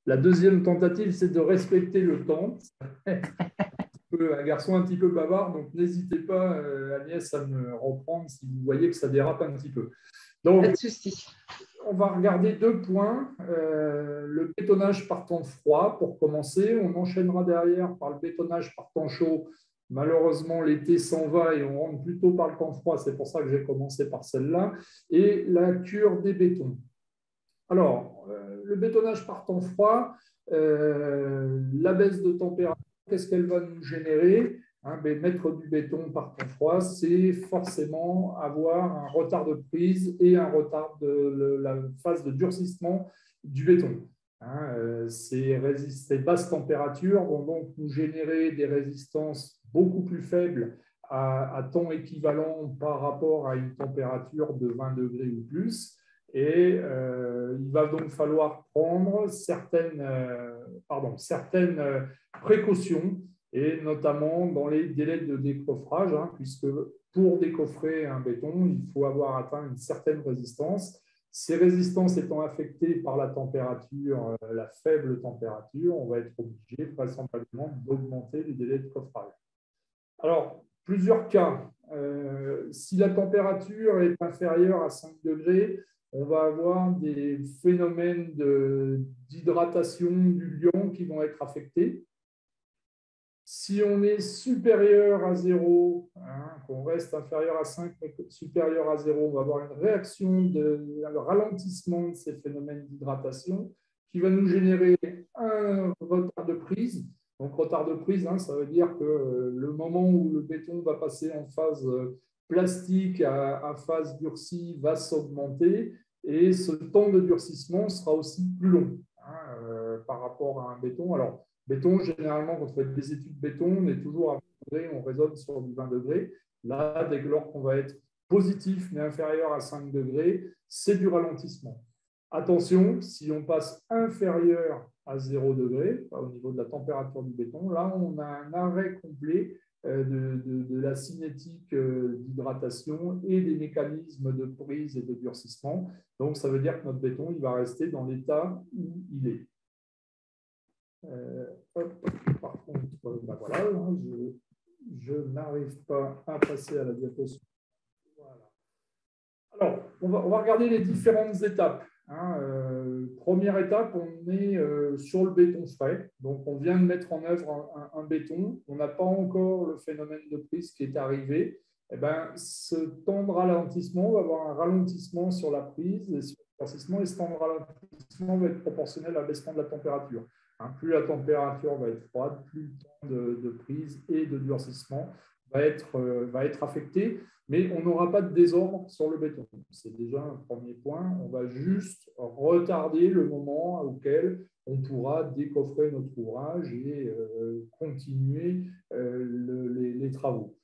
La deuxième tentative, c'est de respecter le temps. Un garçon un petit peu bavard, donc n'hésitez pas, Agnès, à me reprendre si vous voyez que ça dérape un petit peu. Pas Donc, de souci. on va regarder 2 points. Le bétonnage par temps froid, pour commencer. On enchaînera derrière par le bétonnage par temps chaud. Malheureusement, l'été s'en va et on rentre plutôt par le temps froid. C'est pour ça que j'ai commencé par celle-là. Et la cure des bétons. Alors, le bétonnage par temps froid, la baisse de température, qu'est-ce qu'elle va nous générer? Mettre du béton par temps froid, c'est forcément avoir un retard de prise et un retard de la phase de durcissement du béton. Ces basses températures vont donc nous générer des résistances beaucoup plus faibles à temps équivalent par rapport à une température de 20 degrés ou plus. Et il va donc falloir prendre certaines précautions, et notamment dans les délais de décoffrage, puisque pour décoffrer un béton, il faut avoir atteint une certaine résistance. Ces résistances étant affectées par la température, la faible température, on va être obligé vraisemblablement d'augmenter les délais de coffrage. Alors, plusieurs cas. Si la température est inférieure à 5 degrés, on va avoir des phénomènes d'hydratation du liant qui vont être affectés. Si on est supérieur à 0, qu'on reste inférieur à 5, mais supérieur à 0, on va avoir une réaction un ralentissement de ces phénomènes d'hydratation qui va nous générer un retard de prise. Donc, retard de prise, ça veut dire que le moment où le béton va passer en phase plastique à phase durcie va s'augmenter, et ce temps de durcissement sera aussi plus long par rapport à un béton. Alors, béton, généralement, quand on fait des études béton, on est toujours à 20 degrés, on raisonne sur du 20 degrés. Là, dès lors qu'on va être positif mais inférieur à 5 degrés, c'est du ralentissement. Attention, si on passe inférieur à 0 degré, au niveau de la température du béton, là, on a un arrêt complet de la cinétique d'hydratation et des mécanismes de prise et de durcissement. Donc, ça veut dire que notre béton, il va rester dans l'état où il est. Par contre, voilà, je n'arrive pas à passer à la diapositive. Voilà. Alors, on va regarder les différentes étapes. Première étape, on est sur le béton frais. Donc, on vient de mettre en œuvre un béton. On n'a pas encore le phénomène de prise qui est arrivé. Ce temps de ralentissement, on va avoir un ralentissement sur la prise et sur le durcissement, et ce temps de ralentissement va être proportionnel à l'abaissement de la température. Plus la température va être froide, plus le temps de prise et de durcissement va être affecté, mais on n'aura pas de désordre sur le béton. C'est déjà un premier point. On va juste retarder le moment auquel on pourra décoffrer notre ouvrage et continuer les travaux.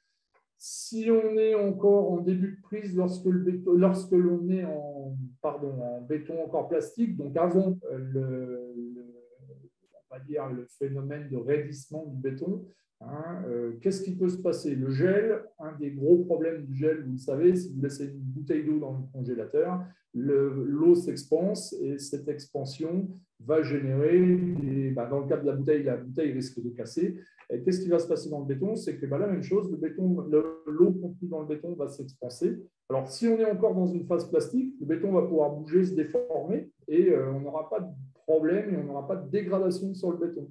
Si on est encore en début de prise, lorsque l'on est en béton encore plastique, donc avant on va dire le phénomène de raidissement du béton, qu'est-ce qui peut se passer? Le gel, un des gros problèmes du gel, vous le savez, si vous laissez une bouteille d'eau dans le congélateur, l'eau s'expanse, et cette expansion va générer, dans le cas de la bouteille risque de casser. Et qu'est-ce qui va se passer dans le béton? C'est que la même chose, l'eau contenue dans le béton va s'expanser. Alors, si on est encore dans une phase plastique, le béton va pouvoir bouger, se déformer, et on n'aura pas de problème et on n'aura pas de dégradation sur le béton.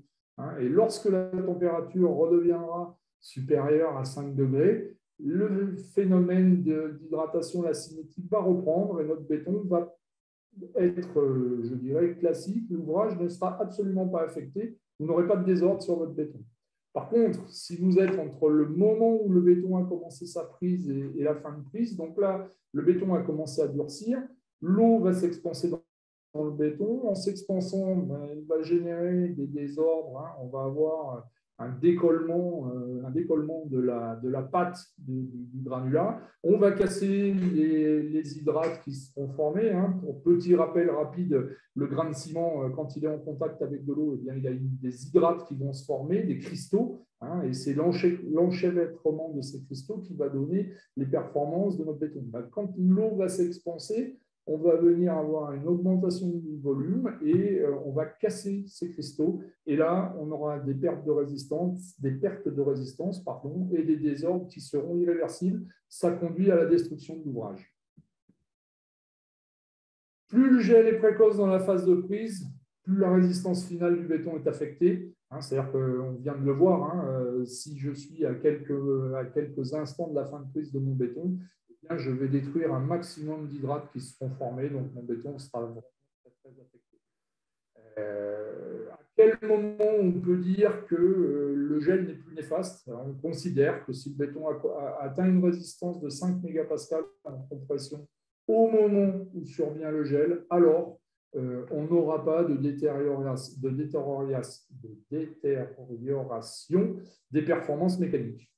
Et lorsque la température redeviendra supérieure à 5 degrés, le phénomène d'hydratation, la cinétique va reprendre, et notre béton va être, je dirais, classique. L'ouvrage ne sera absolument pas affecté. Vous n'aurez pas de désordre sur votre béton. Par contre, si vous êtes entre le moment où le béton a commencé sa prise et la fin de prise, donc là, le béton a commencé à durcir, l'eau va s'expanser dans le béton. En s'expansant, il va générer des désordres. On va avoir un décollement de la pâte du granulat. On va casser les hydrates qui se sont formés. Pour petit rappel rapide, le grain de ciment, quand il est en contact avec de l'eau, il y a des hydrates qui vont se former, des cristaux, et c'est l'enchevêtrement de ces cristaux qui va donner les performances de notre béton. Quand l'eau va s'expanser, on va venir avoir une augmentation du volume et on va casser ces cristaux. Et là, on aura des pertes de résistance, pardon, et des désordres qui seront irréversibles. Ça conduit à la destruction de l'ouvrage. Plus le gel est précoce dans la phase de prise, plus la résistance finale du béton est affectée. C'est-à-dire qu'on vient de le voir, si je suis à quelques instants de la fin de prise de mon béton, eh bien, je vais détruire un maximum d'hydrates qui seront formés, donc mon béton sera vraiment très affecté. À quel moment on peut dire que le gel n'est plus néfaste? On considère que si le béton atteint une résistance de 5 mégapascales en compression au moment où survient le gel, alors on n'aura pas de détérioration des performances mécaniques.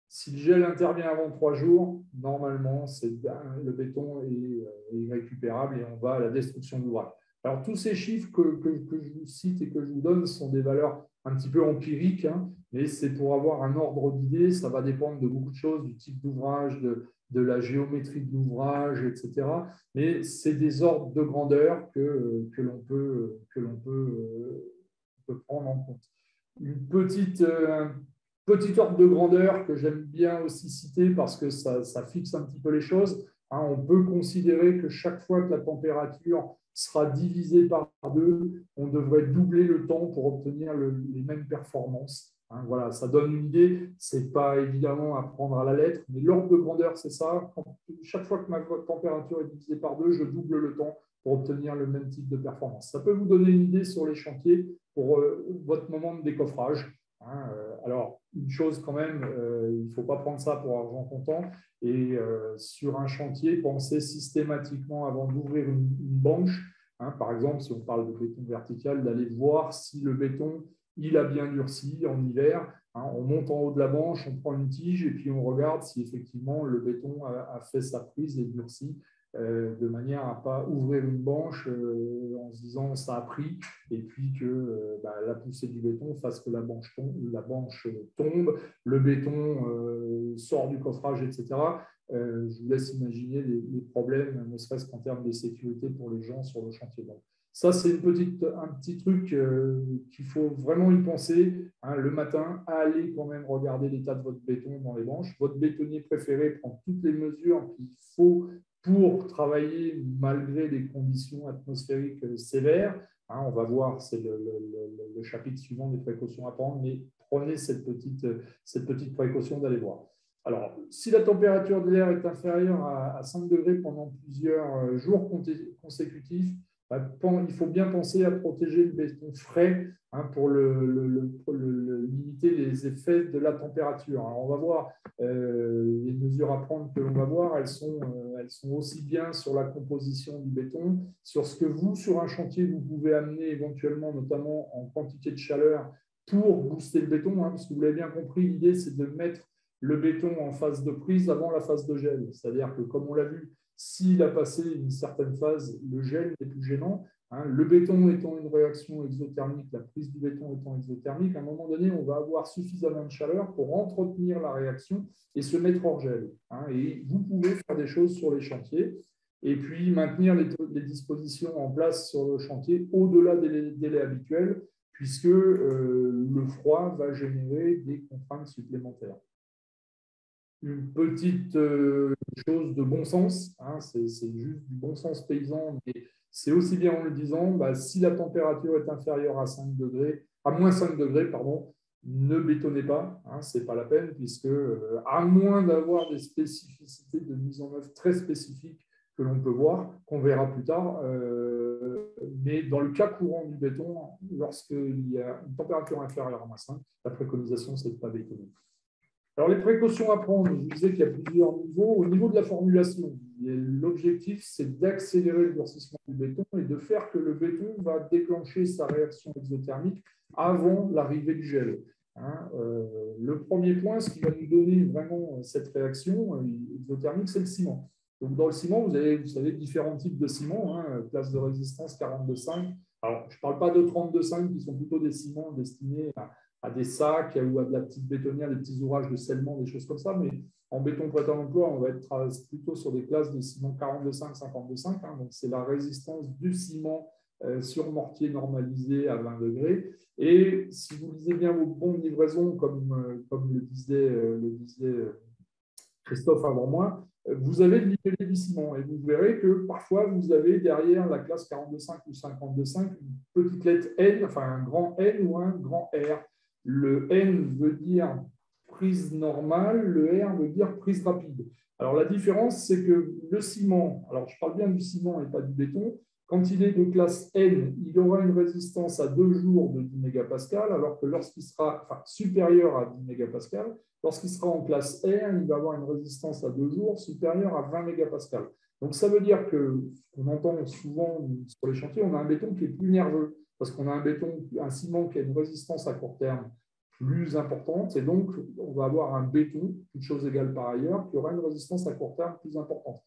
Si le gel intervient avant 3 jours, normalement, le béton est récupérable et on va à la destruction de l'ouvrage. Alors, tous ces chiffres que je vous cite et que je vous donne sont des valeurs un petit peu empiriques, mais c'est pour avoir un ordre d'idée. Ça va dépendre de beaucoup de choses, du type d'ouvrage, de la géométrie de l'ouvrage, etc. Mais c'est des ordres de grandeur que l'on peut prendre en compte. Une petite ordre de grandeur que j'aime bien aussi citer parce que ça fixe un petit peu les choses. On peut considérer que chaque fois que la température sera divisée par 2, on devrait doubler le temps pour obtenir les mêmes performances. Voilà, ça donne une idée. Ce n'est pas évidemment à prendre à la lettre, mais l'ordre de grandeur, c'est ça. Chaque fois que ma température est divisée par 2, je double le temps pour obtenir le même type de performance. Ça peut vous donner une idée sur les chantiers pour votre moment de décoffrage. Alors, une chose quand même, il ne faut pas prendre ça pour argent comptant. Et sur un chantier, pensez systématiquement avant d'ouvrir une banche. Par exemple, si on parle de béton vertical, d'aller voir si le béton il a bien durci en hiver. On monte en haut de la banche, on prend une tige et puis on regarde si effectivement le béton a fait sa prise et durci. De manière à ne pas ouvrir une banche en se disant ça a pris et puis que la poussée du béton fasse que la banche tombe, le béton sort du coffrage, etc. Je vous laisse imaginer les problèmes, ne serait-ce qu'en termes de sécurité pour les gens sur le chantier. Donc, ça, c'est un petit truc qu'il faut vraiment y penser le matin. Allez quand même regarder l'état de votre béton dans les banches. Votre bétonnier préféré prend toutes les mesures qu'il faut pour travailler malgré des conditions atmosphériques sévères. On va voir, c'est le chapitre suivant des précautions à prendre, mais prenez cette petite précaution d'aller voir. Alors, si la température de l'air est inférieure à 5 degrés pendant plusieurs jours consécutifs, il faut bien penser à protéger le béton frais pour limiter les effets de la température. Alors, on va voir les mesures à prendre que l'on va voir, elles sont aussi bien sur la composition du béton, sur ce que vous, sur un chantier, vous pouvez amener éventuellement, notamment en quantité de chaleur, pour booster le béton, parce que vous l'avez bien compris, l'idée c'est de mettre le béton en phase de prise avant la phase de gel. C'est-à-dire que, comme on l'a vu, s'il a passé une certaine phase, le gel n'est plus gênant. Le béton étant une réaction exothermique, la prise du béton étant exothermique, à un moment donné, on va avoir suffisamment de chaleur pour entretenir la réaction et se mettre hors gel. Et vous pouvez faire des choses sur les chantiers et puis maintenir les dispositions en place sur le chantier au-delà des délais habituels, puisque le froid va générer des contraintes supplémentaires. Une petite chose de bon sens, c'est juste du bon sens paysan, mais c'est aussi bien en le disant, si la température est inférieure à moins 5 degrés, ne bétonnez pas, ce n'est pas la peine, puisque à moins d'avoir des spécificités de mise en œuvre très spécifiques que l'on peut voir, qu'on verra plus tard, mais dans le cas courant du béton, lorsqu'il y a une température inférieure à moins 5, la préconisation, c'est de ne pas bétonner. Alors, les précautions à prendre, je vous disais qu'il y a plusieurs niveaux. Au niveau de la formulation, l'objectif, c'est d'accélérer le durcissement du béton et de faire que le béton va déclencher sa réaction exothermique avant l'arrivée du gel. Le premier point, ce qui va nous donner vraiment cette réaction exothermique, c'est le ciment. Donc, dans le ciment, vous savez, différents types de ciment, classe de résistance 42,5. Alors, je ne parle pas de 32,5 qui sont plutôt des ciments destinés à des sacs ou à de la petite bétonnière, des petits ouvrages de scellement, des choses comme ça. Mais en béton prêt à l'emploi, on va être plutôt sur des classes de ciment 42,5, 52,5. Hein, donc, c'est la résistance du ciment sur mortier normalisé à 20 degrés. Et si vous lisez bien vos bons de livraison, comme le disait Christophe avant moi, vous avez le libellé du ciment et vous verrez que parfois vous avez derrière la classe 42,5 ou 52,5 une petite lettre N, enfin un grand N ou un grand R. Le N veut dire prise normale, le R veut dire prise rapide. Alors la différence, c'est que le ciment, alors je parle bien du ciment et pas du béton, quand il est de classe N, il aura une résistance à 2 jours de 10 mégapascales, alors que lorsqu'il sera supérieur à 10 mégapascales, lorsqu'il sera en classe R, il va avoir une résistance à 2 jours supérieure à 20 mégapascales. Donc ça veut dire que, ce qu'on entend souvent sur les chantiers, on a un béton qui est plus nerveux, parce qu'on a un ciment qui a une résistance à court terme plus importante, et donc on va avoir un béton, toute chose égale par ailleurs, qui aura une résistance à court terme plus importante.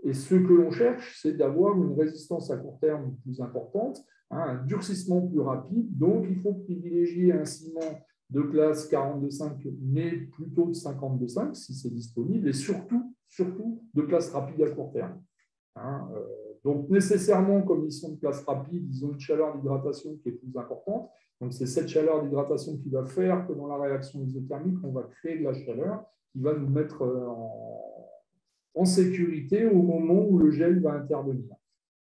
Et ce que l'on cherche, c'est d'avoir une résistance à court terme plus importante, un durcissement plus rapide. Donc, il faut privilégier un ciment de classe 42,5, mais plutôt de 52,5 si c'est disponible, et surtout de classe rapide à court terme. Donc, nécessairement, comme ils sont de classe rapide, ils ont une chaleur d'hydratation qui est plus importante. Donc, c'est cette chaleur d'hydratation qui va faire que dans la réaction isothermique, on va créer de la chaleur qui va nous mettre en sécurité au moment où le gel va intervenir.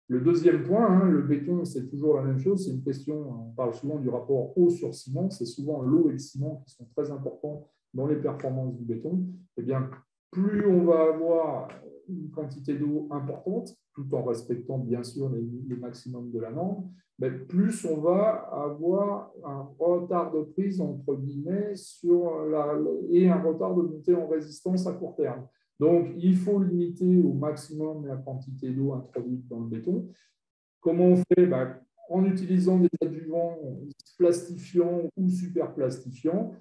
Le deuxième point, le béton, c'est toujours la même chose. C'est une question, on parle souvent du rapport eau sur ciment. C'est souvent l'eau et le ciment qui sont très importants dans les performances du béton. Eh bien, plus on va avoir une quantité d'eau importante, tout en respectant bien sûr les maximums de la norme, mais plus on va avoir un retard de prise, entre guillemets, et un retard de montée en résistance à court terme. Donc, il faut limiter au maximum la quantité d'eau introduite dans le béton. Comment on fait? En utilisant des adjuvants plastifiants ou superplastifiants.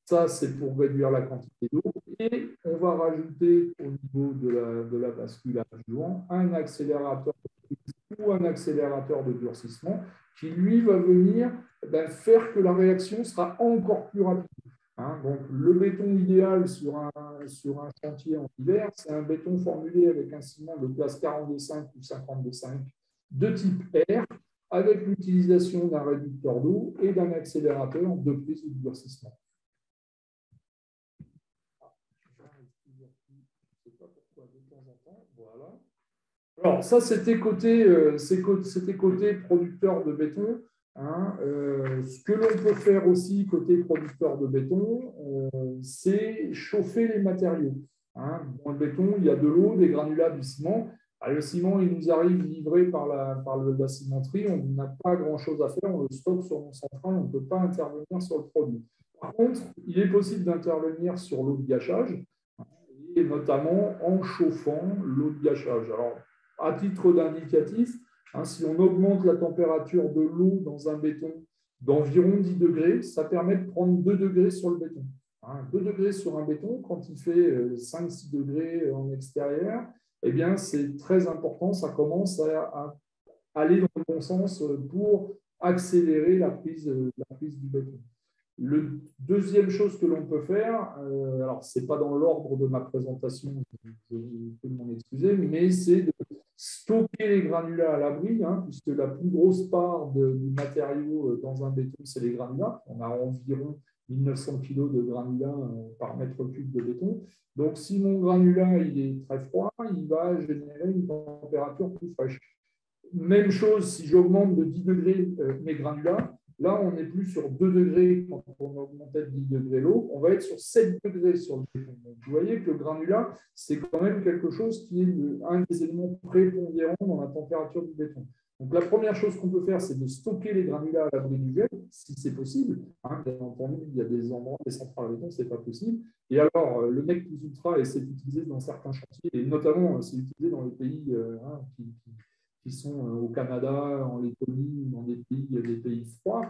Ça, c'est pour réduire la quantité d'eau. Et on va rajouter au niveau de la bascule à adjuvant un accélérateur ou un accélérateur de durcissement qui, lui, va venir faire que la réaction sera encore plus rapide. Donc, le béton idéal sur un chantier en hiver, c'est un béton formulé avec un ciment de classe 42,5 ou 52,5 de type R, avec l'utilisation d'un réducteur d'eau et d'un accélérateur de prise ou de durcissement. Voilà. Alors, ça, c'était côté producteur de béton. Ce que l'on peut faire aussi côté producteur de béton, c'est chauffer les matériaux. Dans le béton, il y a de l'eau, des granulats, du ciment. Le ciment, il nous arrive livré par la cimenterie. On n'a pas grand-chose à faire. On le stocke sur mon central. On ne peut pas intervenir sur le produit. Par contre, il est possible d'intervenir sur l'eau de gâchage, et notamment en chauffant l'eau de gâchage. Alors, à titre d'indicatif, si on augmente la température de l'eau dans un béton d'environ 10 degrés, ça permet de prendre 2 degrés sur le béton. 2 degrés sur un béton, quand il fait 5-6 degrés en extérieur, eh bien, c'est très important. Ça commence à aller dans le bon sens pour accélérer la prise du béton. La deuxième chose que l'on peut faire, alors ce n'est pas dans l'ordre de ma présentation, je peux m'en excuser, mais c'est de stocker les granulats à l'abri, puisque la plus grosse part du matériau dans un béton, c'est les granulats. On a environ 1900 kg de granulats par mètre cube de béton. Donc, si mon granulat il est très froid, il va générer une température plus fraîche. Même chose si j'augmente de 10 degrés mes granulats. Là, on n'est plus sur 2 degrés quand on augmentait de 10 degrés l'eau, on va être sur 7 degrés sur le béton. Donc, vous voyez que le granulat, c'est quand même quelque chose qui est un des éléments prépondérants dans la température du béton. Donc, la première chose qu'on peut faire, c'est de stocker les granulats à l'abri du gel, si c'est possible. Bien entendu, il y a des endroits, des centrales à béton, ce n'est pas possible. Et alors, le NEC plus ultra, c'est utilisé dans certains chantiers, et notamment, c'est utilisé dans les pays qui sont au Canada, en Lettonie, dans des pays froids,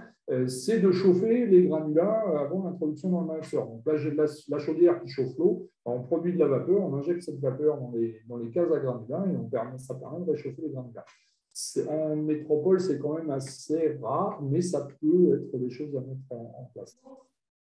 c'est de chauffer les granulats avant l'introduction dans le mixeur. Donc là, j'ai la chaudière qui chauffe l'eau, on produit de la vapeur, on injecte cette vapeur dans les cases à granulats et ça permet de réchauffer les granulats. En métropole, c'est quand même assez rare, mais ça peut être des choses à mettre en place.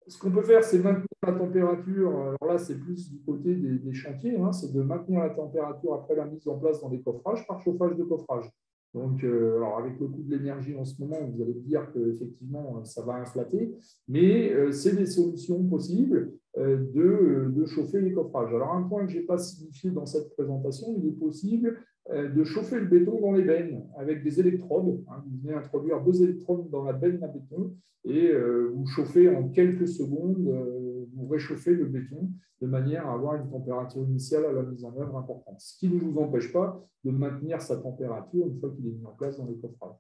Ce qu'on peut faire, c'est maintenir la température. Alors là, c'est plus du côté des chantiers, hein, c'est de maintenir la température après la mise en place dans les coffrages par chauffage de coffrage. Donc, alors avec le coût de l'énergie en ce moment, vous allez me dire qu'effectivement, ça va inflater, mais c'est des solutions possibles de chauffer les coffrages. Alors, un point que je n'ai pas signifié dans cette présentation, il est possible de chauffer le béton dans les bennes avec des électrodes. Hein. Vous venez introduire 2 électrodes dans la benne à béton et vous chauffez en quelques secondes, vous réchauffez le béton de manière à avoir une température initiale à la mise en œuvre importante. Ce qui ne vous empêche pas de maintenir sa température une fois qu'il est mis en place dans les coffrages.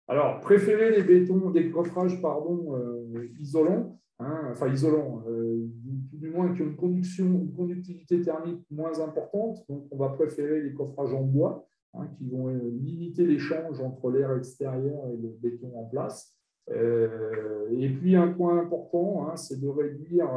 Alors, préférez les bétons, des coffrages isolants, hein, enfin isolants, du moins qui ont une conductivité thermique moins importante. Donc, on va préférer les coffrages en bois, hein, qui vont limiter l'échange entre l'air extérieur et le béton en place. Et puis, un point important, hein, c'est de réduire,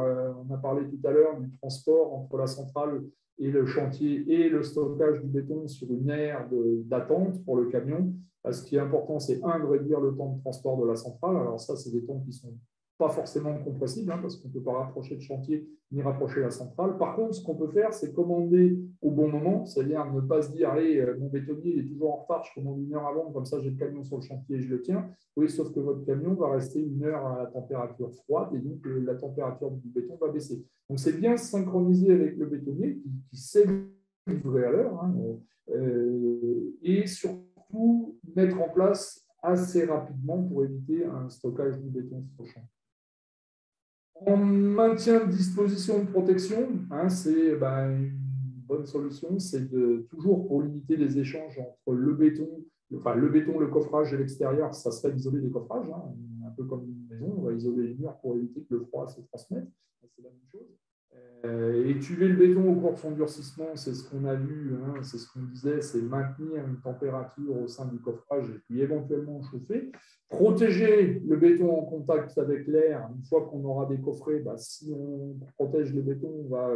on a parlé tout à l'heure du transport entre la centrale et le chantier et le stockage du béton sur une aire d'attente pour le camion. Ce qui est important, c'est de réduire le temps de transport de la centrale. Alors ça, c'est des temps qui ne sont pas forcément compressibles, hein, parce qu'on ne peut pas rapprocher le chantier ni rapprocher la centrale. Par contre, ce qu'on peut faire, c'est commander au bon moment, c'est-à-dire ne pas se dire, allez, mon bétonnier il est toujours en retard, je commande 1 heure avant, comme ça j'ai le camion sur le chantier et je le tiens. Oui, sauf que votre camion va rester 1 heure à la température froide et donc la température du béton va baisser. Donc c'est bien synchroniser avec le bétonnier qui sait livrer à l'heure, hein, et surtout mettre en place assez rapidement pour éviter un stockage du béton sur le champ. En maintien de disposition de protection, hein, c'est une bonne solution, c'est de toujours pour limiter les échanges entre le béton, le coffrage et l'extérieur, ça serait d'isoler les coffrages, hein, un peu comme une maison, on va isoler les murs pour éviter que le froid se transmette, c'est la même chose. Étuver le béton au cours de son durcissement, c'est ce qu'on a vu, hein, c'est ce qu'on disait, c'est maintenir une température au sein du coffrage et puis éventuellement chauffer. Protéger le béton en contact avec l'air, une fois qu'on aura des coffrets, si on protège le béton, on va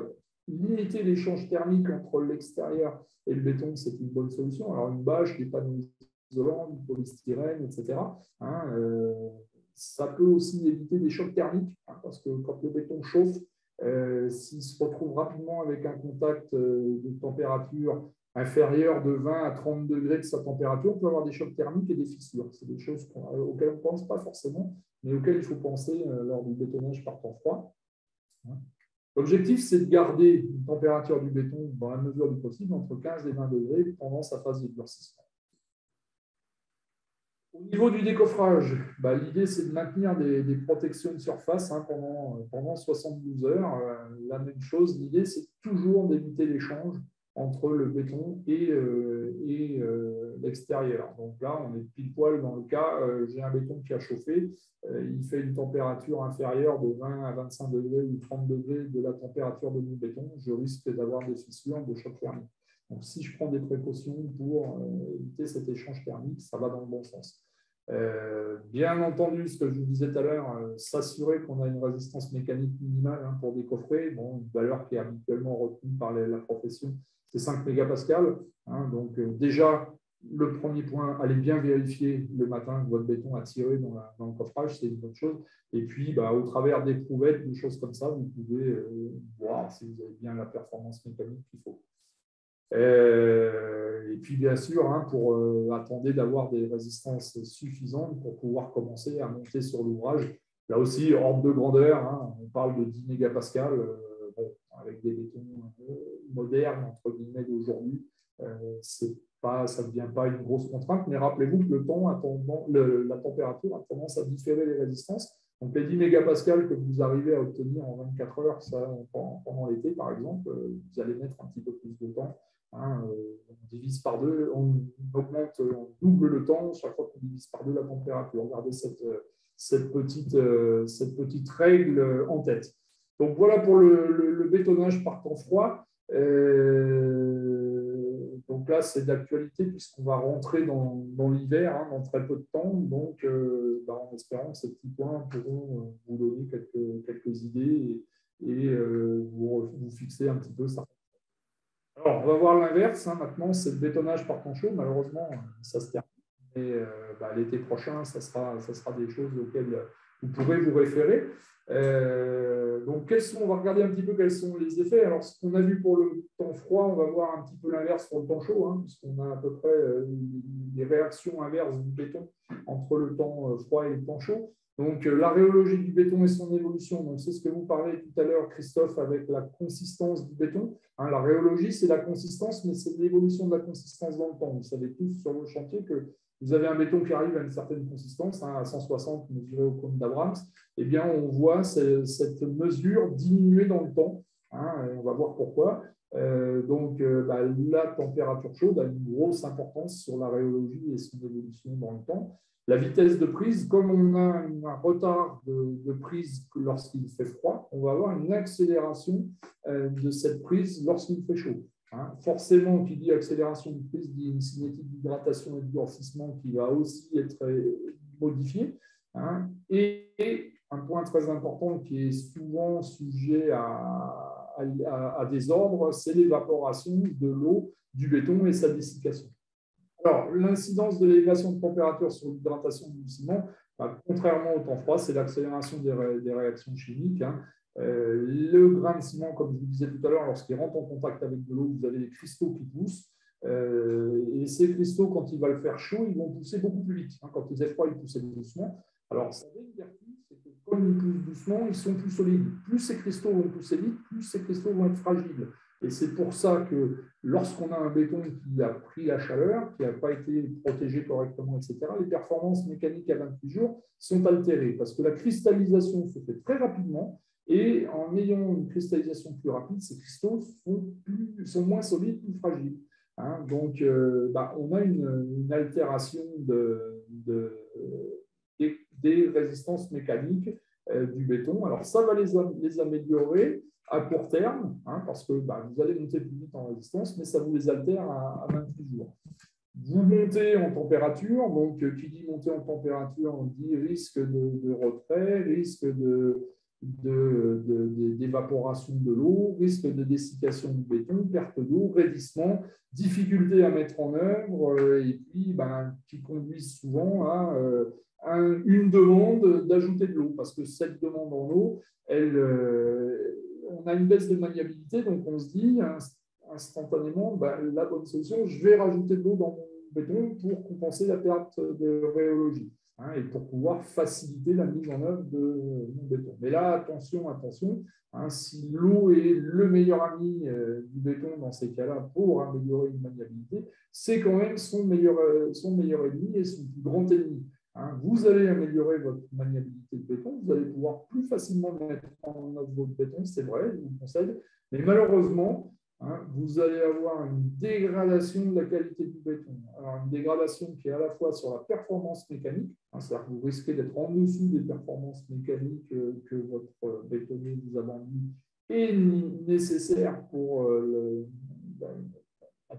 limiter l'échange thermique entre l'extérieur et le béton, c'est une bonne solution. Alors une bâche, des panneaux isolants, du polystyrène, etc. Hein, ça peut aussi éviter des chocs thermiques, hein, parce que quand le béton chauffe, s'il se retrouve rapidement avec un contact de température inférieure de 20 à 30 degrés de sa température, on peut avoir des chocs thermiques et des fissures. C'est des choses auxquelles on ne pense pas forcément, mais auxquelles il faut penser lors du bétonnage par temps froid. L'objectif, c'est de garder une température du béton dans la mesure du possible entre 15 et 20 degrés pendant sa phase de durcissement. Au niveau du décoffrage, l'idée, c'est de maintenir des protections de surface, hein, pendant 72 heures. La même chose, l'idée, c'est toujours d'éviter l'échange entre le béton et l'extérieur. Donc là, on est pile poil dans le cas, j'ai un béton qui a chauffé, il fait une température inférieure de 20 à 25 degrés ou 30 degrés de la température de mon béton, je risque d'avoir des fissures, de choc thermique. Donc, si je prends des précautions pour éviter cet échange thermique, ça va dans le bon sens. Bien entendu, ce que je vous disais tout à l'heure, s'assurer qu'on a une résistance mécanique minimale, hein, pour décoffrer, une valeur qui est habituellement retenue par la profession, c'est 5 mégapascales. Hein, donc, déjà, le premier point, allez bien vérifier le matin que votre béton a tiré dans le coffrage, c'est une bonne chose. Et puis, au travers d'éprouvettes, des choses comme ça, vous pouvez voir si vous avez bien la performance mécanique qu'il faut. Et puis, bien sûr, hein, attendez d'avoir des résistances suffisantes pour pouvoir commencer à monter sur l'ouvrage. Là aussi, ordre de grandeur, hein, on parle de 10 mégapascales, avec des bétons modernes, entre guillemets, d'aujourd'hui. Ça ne devient pas une grosse contrainte, mais rappelez-vous que la température a tendance à différer les résistances. Donc, les 10 mégapascales que vous arrivez à obtenir en 24 heures pendant l'été, par exemple, vous allez mettre un petit peu plus de temps. Hein, on divise par 2, on augmente, on double le temps chaque fois qu'on divise par 2 la température. Regardez cette petite règle en tête. Donc voilà pour le bétonnage par temps froid. Donc là, c'est d'actualité puisqu'on va rentrer dans l'hiver, hein, dans très peu de temps. Donc, en espérant que ces petits points pourront vous donner quelques idées et vous fixer un petit peu ça. Alors, on va voir l'inverse. Maintenant, c'est le bétonnage par temps chaud. Malheureusement, ça se termine. Et l'été prochain, ça sera des choses auxquelles vous pourrez vous référer. Donc, on va regarder un petit peu quels sont les effets. Alors, ce qu'on a vu pour le temps froid, on va voir un petit peu l'inverse pour le temps chaud, puisqu'on a à peu près des réactions inverses du béton entre le temps froid et le temps chaud. Donc, la rhéologie du béton et son évolution. Donc, c'est ce que vous parlez tout à l'heure, Christophe, avec la consistance du béton. La rhéologie, c'est la consistance, mais c'est l'évolution de la consistance dans le temps. Vous savez tous sur le chantier que vous avez un béton qui arrive à une certaine consistance, à 160 mesuré au cône d'Abrams. Eh bien, on voit cette mesure diminuer dans le temps. Et on va voir pourquoi. La température chaude a une grosse importance sur la rhéologie et son évolution dans le temps. La vitesse de prise, comme on a un retard de prise lorsqu'il fait froid, on va avoir une accélération de cette prise lorsqu'il fait chaud. Forcément, qui dit accélération de prise dit une cinétique d'hydratation et de durcissement qui va aussi être modifiée. Et un point très important qui est souvent sujet à désordre, c'est l'évaporation de l'eau du béton et sa dessiccation. Alors, l'incidence de l'élévation de température sur l'hydratation du ciment, contrairement au temps froid, c'est l'accélération des réactions chimiques. Le grain de ciment, comme je vous disais tout à l'heure, lorsqu'il rentre en contact avec de l'eau, vous avez des cristaux qui poussent. Et ces cristaux, quand il va le faire chaud, ils vont pousser beaucoup plus vite. Quand il fait froid, ils poussent doucement. Alors, ça a une vertu, c'est que comme ils poussent doucement, ils sont plus solides. Plus ces cristaux vont pousser vite, plus ces cristaux vont être fragiles. Et c'est pour ça que lorsqu'on a un béton qui a pris la chaleur, qui n'a pas été protégé correctement, etc., les performances mécaniques à 28 jours sont altérées parce que la cristallisation se fait très rapidement et en ayant une cristallisation plus rapide, ces cristaux sont moins solides, plus fragiles. Donc, on a une altération des résistances mécaniques du béton. Alors, ça va les améliorer à court terme, parce que vous allez monter plus vite en résistance, mais ça vous les altère à 28 jours. Vous montez en température, donc qui dit monter en température, on dit risque de retrait, risque d'évaporation de l'eau, risque de dessiccation du béton, perte d'eau, raidissement, difficulté à mettre en œuvre, et puis qui conduisent souvent à une demande d'ajouter de l'eau, parce que cette demande en eau, on a une baisse de maniabilité, donc on se dit instantanément, la bonne solution, je vais rajouter de l'eau dans mon béton pour compenser la perte de rhéologie et pour pouvoir faciliter la mise en œuvre de mon béton. Mais là, attention, si l'eau est le meilleur ami du béton dans ces cas-là pour améliorer une maniabilité, c'est quand même son meilleur ennemi et son plus grand ennemi. Vous allez améliorer votre maniabilité de béton, vous allez pouvoir plus facilement mettre en œuvre votre béton, c'est vrai, je vous le conseille, mais malheureusement, vous allez avoir une dégradation de la qualité du béton. Alors, une dégradation qui est à la fois sur la performance mécanique, c'est-à-dire que vous risquez d'être en dessous des performances mécaniques que votre bétonnier vous a vendues et nécessaire pour la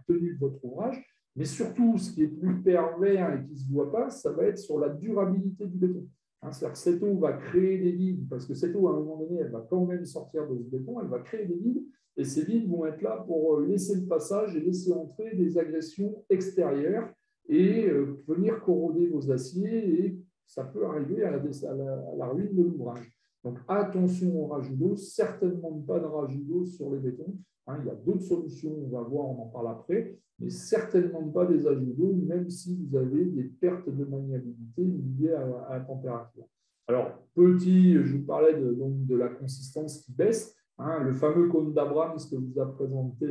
tenue de votre ouvrage. Mais surtout, ce qui est plus pervers et qui ne se voit pas, ça va être sur la durabilité du béton. C'est-à-dire que cette eau va créer des vides, parce que cette eau, à un moment donné, elle va quand même sortir de ce béton, elle va créer des vides, et ces vides vont être là pour laisser le passage et laisser entrer des agressions extérieures et venir corroder vos aciers, et ça peut arriver à la ruine de l'ouvrage. Donc attention au rajout d'eau, certainement pas de rajout d'eau sur les bétons. Il y a d'autres solutions, on va voir, on en parle après, mais certainement pas des ajouts d'eau, même si vous avez des pertes de maniabilité liées à la température. Alors, je vous parlais de la consistance qui baisse, le fameux cône d'Abrams que vous a présenté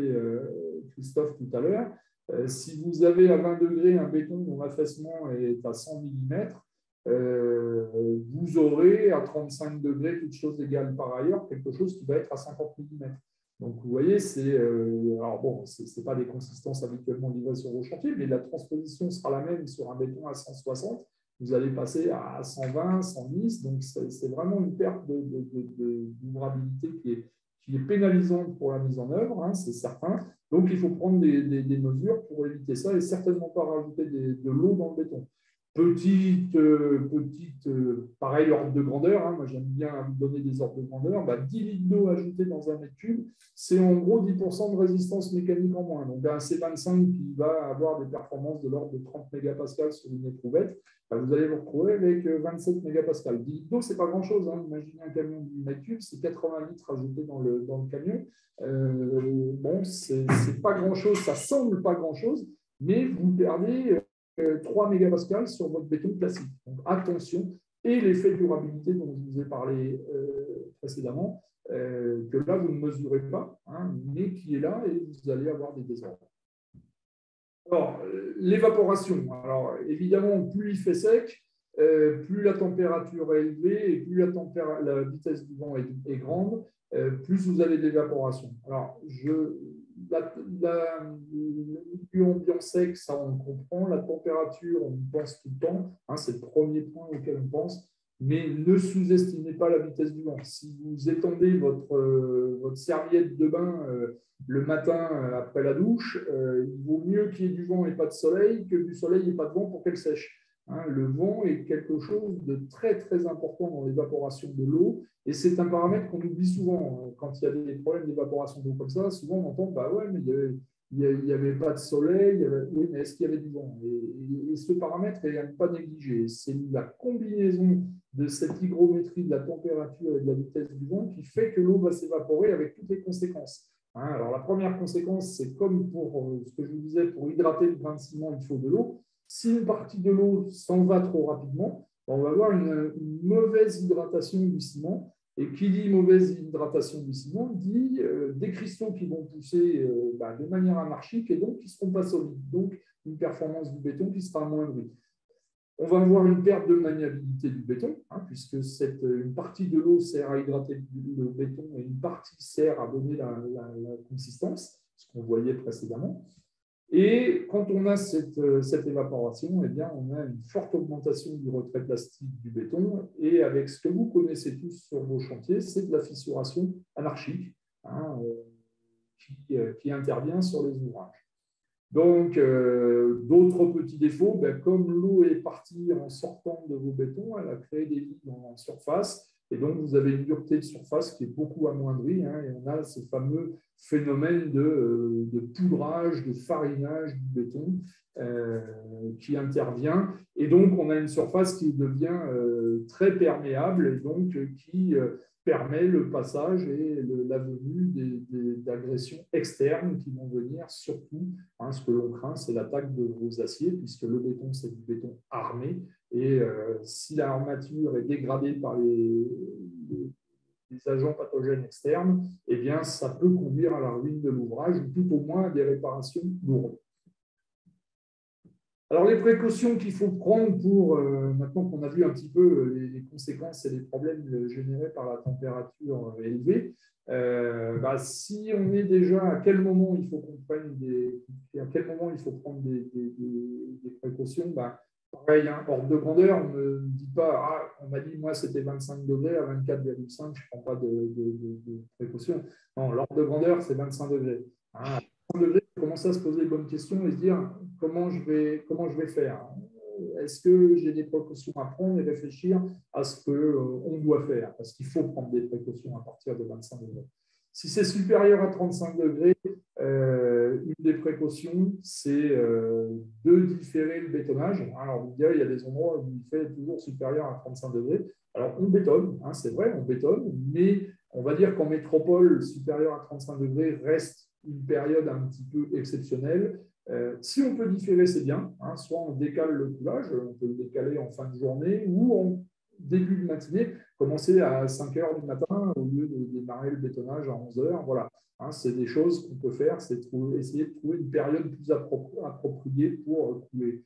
Christophe tout à l'heure. Si vous avez à 20 degrés un béton dont l'affaissement est à 100 mm, vous aurez à 35 degrés, toutes choses égales par ailleurs, quelque chose qui va être à 50 mm. Donc, vous voyez, alors bon, ce n'est pas des consistances habituellement livrées sur vos chantiers, mais la transposition sera la même sur un béton à 160. Vous allez passer à 120, 110. Donc, c'est vraiment une perte d'ouvrabilité qui est pénalisante pour la mise en œuvre, c'est certain. Donc, il faut prendre des mesures pour éviter ça et certainement pas rajouter de l'eau dans le béton. Pareil, ordre de grandeur. Moi, j'aime bien vous donner des ordres de grandeur. 10 litres d'eau ajoutés dans un mètre cube, c'est en gros 10% de résistance mécanique en moins. Donc, un C25 qui va avoir des performances de l'ordre de 30 mégapascales sur une éprouvette, vous allez vous retrouver avec 27 mégapascales. 10 litres d'eau, ce n'est pas grand-chose. Imaginez un camion de 10 mètres cubes, c'est 80 litres ajoutés dans le camion. Ce n'est pas grand-chose, ça semble pas grand-chose, mais vous perdez 3 mégapascales sur votre béton classique. Donc, attention, et l'effet durabilité dont je vous ai parlé précédemment, que là, vous ne mesurez pas, mais qui est là et vous allez avoir des désordres. Alors, l'évaporation. Alors, évidemment, plus il fait sec, plus la température est élevée et plus la vitesse du vent est grande, plus vous avez de l'évaporation. Alors, le milieu ambiant sec, ça on comprend. La température, on y pense tout le temps. C'est le premier point auquel on pense. Mais ne sous-estimez pas la vitesse du vent. Si vous étendez votre serviette de bain le matin après la douche, il vaut mieux qu'il y ait du vent et pas de soleil que du soleil et pas de vent pour qu'elle sèche. Le vent est quelque chose de très, très important dans l'évaporation de l'eau et c'est un paramètre qu'on oublie souvent. Quand il y a des problèmes d'évaporation d'eau comme ça, souvent on entend ouais, mais il n'y avait pas de soleil. Oui, mais est-ce qu'il y avait du vent et ce paramètre est à ne pas négliger. C'est la combinaison de cette hygrométrie de la température et de la vitesse du vent qui fait que l'eau va s'évaporer avec toutes les conséquences. Alors, la première conséquence, c'est comme pour ce que je vous disais, pour hydrater le grain de ciment, il faut de l'eau. Si une partie de l'eau s'en va trop rapidement, on va avoir une mauvaise hydratation du ciment. Et qui dit mauvaise hydratation du ciment dit des cristaux qui vont pousser de manière anarchique et donc qui ne seront pas solides. Donc, une performance du béton qui sera amoindrie. On va avoir une perte de maniabilité du béton, puisque une partie de l'eau sert à hydrater le béton et une partie sert à donner la consistance, ce qu'on voyait précédemment. Et quand on a cette évaporation, eh bien, on a une forte augmentation du retrait plastique du béton. Et avec ce que vous connaissez tous sur vos chantiers, c'est de la fissuration anarchique qui intervient sur les ouvrages. Donc, d'autres petits défauts, comme l'eau est partie en sortant de vos bétons, elle a créé des vides en surface. Et donc, vous avez une dureté de surface qui est beaucoup amoindrie. Et on a ce fameux phénomène de poudrage, de farinage du béton qui intervient. Et donc, on a une surface qui devient très perméable et donc qui permet le passage et la venue d'agressions externes qui vont venir surtout. Ce que l'on craint, c'est l'attaque de vos aciers, puisque le béton, c'est du béton armé. Et si l'armature est dégradée par les agents pathogènes externes, eh bien, ça peut conduire à la ruine de l'ouvrage ou tout au moins à des réparations lourdes. Alors, les précautions qu'il faut prendre pour, maintenant qu'on a vu un petit peu les conséquences et les problèmes générés par la température élevée, si on est déjà à quel moment il faut qu'on prenne à quel moment il faut prendre des précautions, pareil, ordre de grandeur, on ne dit pas, on m'a dit, moi, c'était 25 degrés, à 24,5, je ne prends pas de précautions. Non, l'ordre de grandeur, c'est 25 degrés. À 25 degrés, il faut commencer à se poser les bonnes questions et se dire, comment je vais faire? Est-ce que j'ai des précautions à prendre et réfléchir à ce qu'on doit faire? Parce qu'il faut prendre des précautions à partir de 25 degrés. Si c'est supérieur à 35 degrés, une des précautions, c'est de différer le bétonnage. Alors, vous direz, il y a des endroits où il fait toujours supérieur à 35 degrés. Alors, on bétonne, c'est vrai, on bétonne, mais on va dire qu'en métropole, supérieur à 35 degrés reste une période un petit peu exceptionnelle. Si on peut différer, c'est bien. Soit on décale le coulage, on peut le décaler en fin de journée ou en début de matinée, commencer à 5 heures du matin au lieu de démarrer le bétonnage à 11 heures. Voilà. C'est des choses qu'on peut faire, c'est essayer de trouver une période plus appropriée pour couler.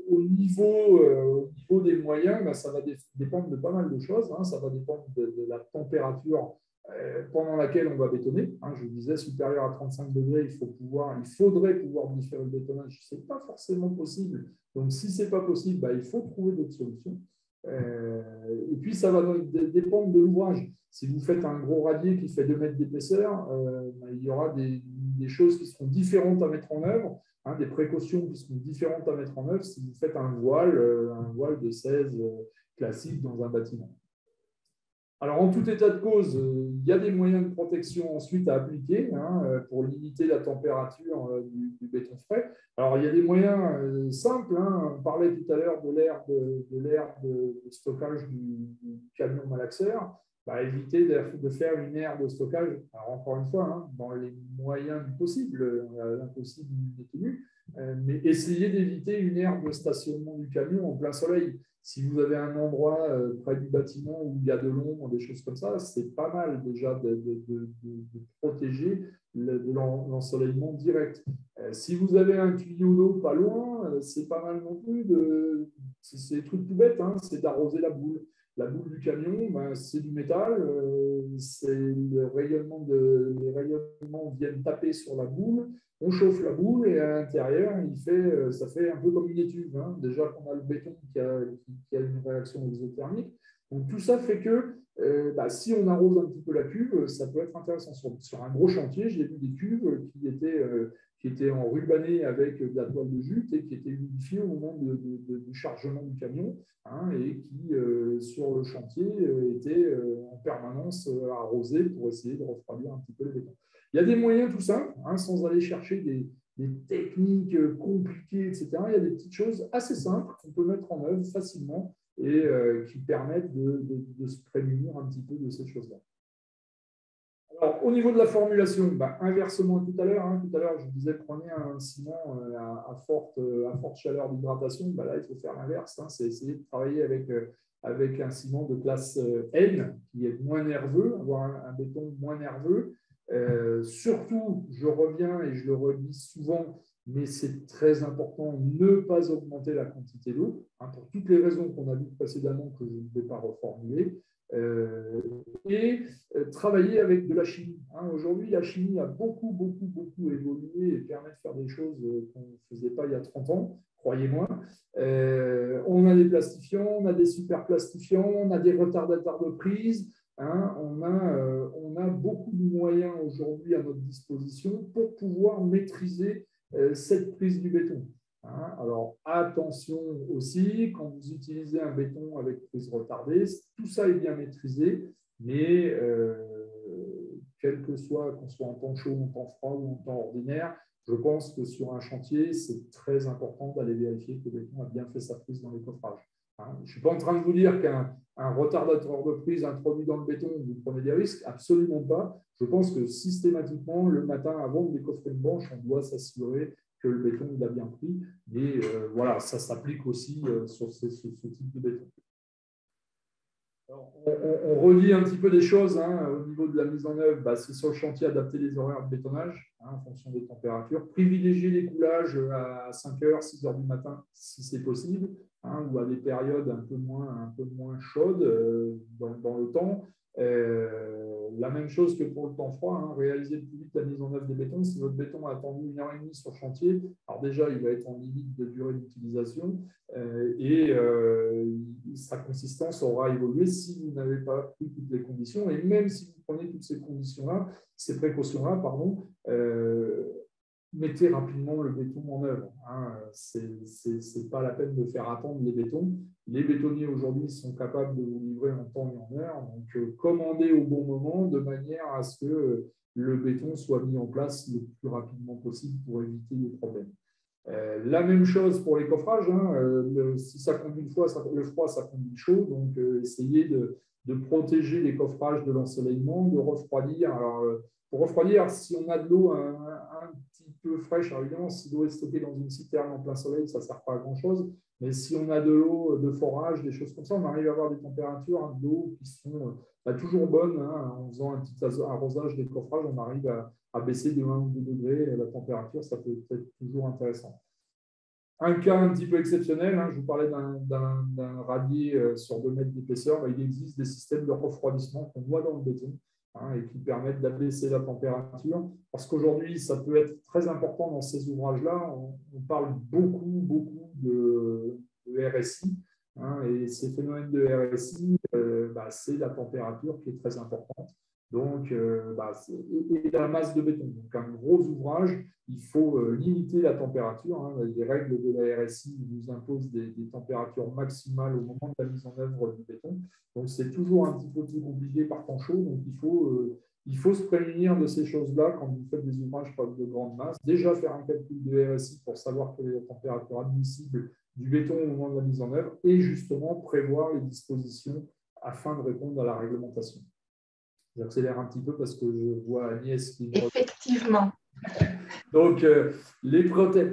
Au niveau des moyens, ça va dépendre de pas mal de choses. Ça va dépendre de la température pendant laquelle on va bétonner. Je vous disais, supérieur à 35 degrés, il faudrait pouvoir différer le bétonnage. Ce n'est pas forcément possible. Donc, si ce n'est pas possible, il faut trouver d'autres solutions. Et puis, ça va dépendre de l'ouvrage. Si vous faites un gros radier qui fait 2 mètres d'épaisseur, il y aura des choses qui seront différentes à mettre en œuvre. des précautions qui sont différentes à mettre en œuvre si vous faites un voile de 16 classique dans un bâtiment. Alors, en tout état de cause, il y a des moyens de protection ensuite à appliquer pour limiter la température du béton frais. Alors, il y a des moyens simples. On parlait tout à l'heure de l'air de stockage du camion malaxeur. Éviter de faire une aire de stockage, alors encore une fois, dans les moyens du possible, l'impossible n'est tenu, mais essayez d'éviter une aire de stationnement du camion en plein soleil. Si vous avez un endroit près du bâtiment où il y a de l'ombre, des choses comme ça, c'est pas mal déjà de protéger de l'ensoleillement direct. Si vous avez un tuyau d'eau pas loin, c'est pas mal non plus. C'est des trucs tout bêtes, c'est d'arroser la boule. La boule du camion, c'est du métal, les rayonnements viennent taper sur la boule, on chauffe la boule et à l'intérieur, ça fait un peu comme une étuve. Déjà qu'on a le béton qui a une réaction exothermique. Donc tout ça fait que si on arrose un petit peu la cuve, ça peut être intéressant. Sur un gros chantier, j'ai vu des cuves qui étaient enrubannées avec de la toile de jute et qui étaient humidifiées au moment du chargement du camion et qui, sur le chantier, étaient en permanence arrosées pour essayer de refroidir un petit peu le béton. Il y a des moyens tout simples, sans aller chercher des techniques compliquées, etc. Il y a des petites choses assez simples qu'on peut mettre en œuvre facilement et qui permettent de se prémunir un petit peu de ces choses-là. Alors, au niveau de la formulation, inversement tout à l'heure, je vous disais, prenez un ciment à forte chaleur d'hydratation. Là, il faut faire l'inverse, c'est essayer de travailler avec un ciment de classe N, qui est moins nerveux, avoir un béton moins nerveux. Surtout, je reviens et je le redis souvent, mais c'est très important, ne pas augmenter la quantité d'eau, pour toutes les raisons qu'on a vues précédemment que je ne vais pas reformuler. Travailler avec de la chimie. Aujourd'hui, la chimie a beaucoup évolué et permet de faire des choses qu'on ne faisait pas il y a 30 ans, croyez-moi. On a des plastifiants, on a des superplastifiants, on a des retardateurs de prise. On a beaucoup de moyens aujourd'hui à notre disposition pour pouvoir maîtriser cette prise du béton. Alors, attention aussi, quand vous utilisez un béton avec prise retardée, tout ça est bien maîtrisé, mais quel que soit, qu'on soit en temps chaud, en temps froid ou en temps ordinaire, je pense que sur un chantier, c'est très important d'aller vérifier que le béton a bien fait sa prise dans les coffrages. Je ne suis pas en train de vous dire qu'un retardateur de prise introduit dans le béton, vous prenez des risques, absolument pas. Je pense que systématiquement, le matin, avant de décoffrer une branche, on doit s'assurer que le béton il a bien pris. Et voilà, ça s'applique aussi sur ce type de béton. Alors, on redit un petit peu des choses au niveau de la mise en œuvre. C'est sur le chantier, adapter les horaires de bétonnage en fonction des températures. Privilégier les coulages à 5 heures, 6 heures du matin, si c'est possible, ou à des périodes un peu moins chaudes dans le temps. La même chose que pour le temps froid, réaliser plus vite la mise en œuvre des bétons. Si votre béton a attendu 1h30 sur chantier, alors déjà, il va être en limite de durée d'utilisation et sa consistance aura évolué si vous n'avez pas pris toutes les conditions. Et même si vous prenez toutes ces conditions-là, ces précautions-là, mettez rapidement le béton en œuvre. Ce n'est pas la peine de faire attendre les bétons. Les bétonniers aujourd'hui sont capables de vous livrer en temps et en heure. Donc, commandez au bon moment de manière à ce que le béton soit mis en place le plus rapidement possible pour éviter les problèmes. La même chose pour les coffrages. Si ça conduit le froid, ça conduit le chaud. Donc, essayez de protéger les coffrages de l'ensoleillement, de refroidir. Alors, pour refroidir, si on a de l'eau un petit peu fraîche, alors évidemment, si l'eau est stockée dans une citerne en plein soleil, ça ne sert pas à grand-chose. Mais si on a de l'eau de forage, des choses comme ça, on arrive à avoir des températures d'eau qui sont toujours bonnes. En faisant un petit arrosage des coffrages, on arrive à baisser de 1 ou 2 degrés la température. Ça peut être toujours intéressant. Un cas un petit peu exceptionnel, je vous parlais d'un radier sur 2 mètres d'épaisseur. Il existe des systèmes de refroidissement qu'on voit dans le béton et qui permettent d'abaisser la température. Parce qu'aujourd'hui, ça peut être très important dans ces ouvrages-là. On parle beaucoup de RSI. Et ces phénomènes de RSI, c'est la température qui est très importante. Donc, et la masse de béton. Donc, un gros ouvrage, il faut limiter la température. Hein. Les règles de la RSI nous imposent des températures maximales au moment de la mise en œuvre du béton. Donc, c'est toujours un petit peu plus compliqué par temps chaud. Donc, il faut se prémunir de ces choses-là quand vous faites des ouvrages de grande masse. Déjà, faire un calcul de RSI pour savoir quelle est la température admissible du béton au moment de la mise en œuvre et justement prévoir les dispositions afin de répondre à la réglementation. J'accélère un petit peu parce que je vois Agnès qui me... Effectivement. Donc,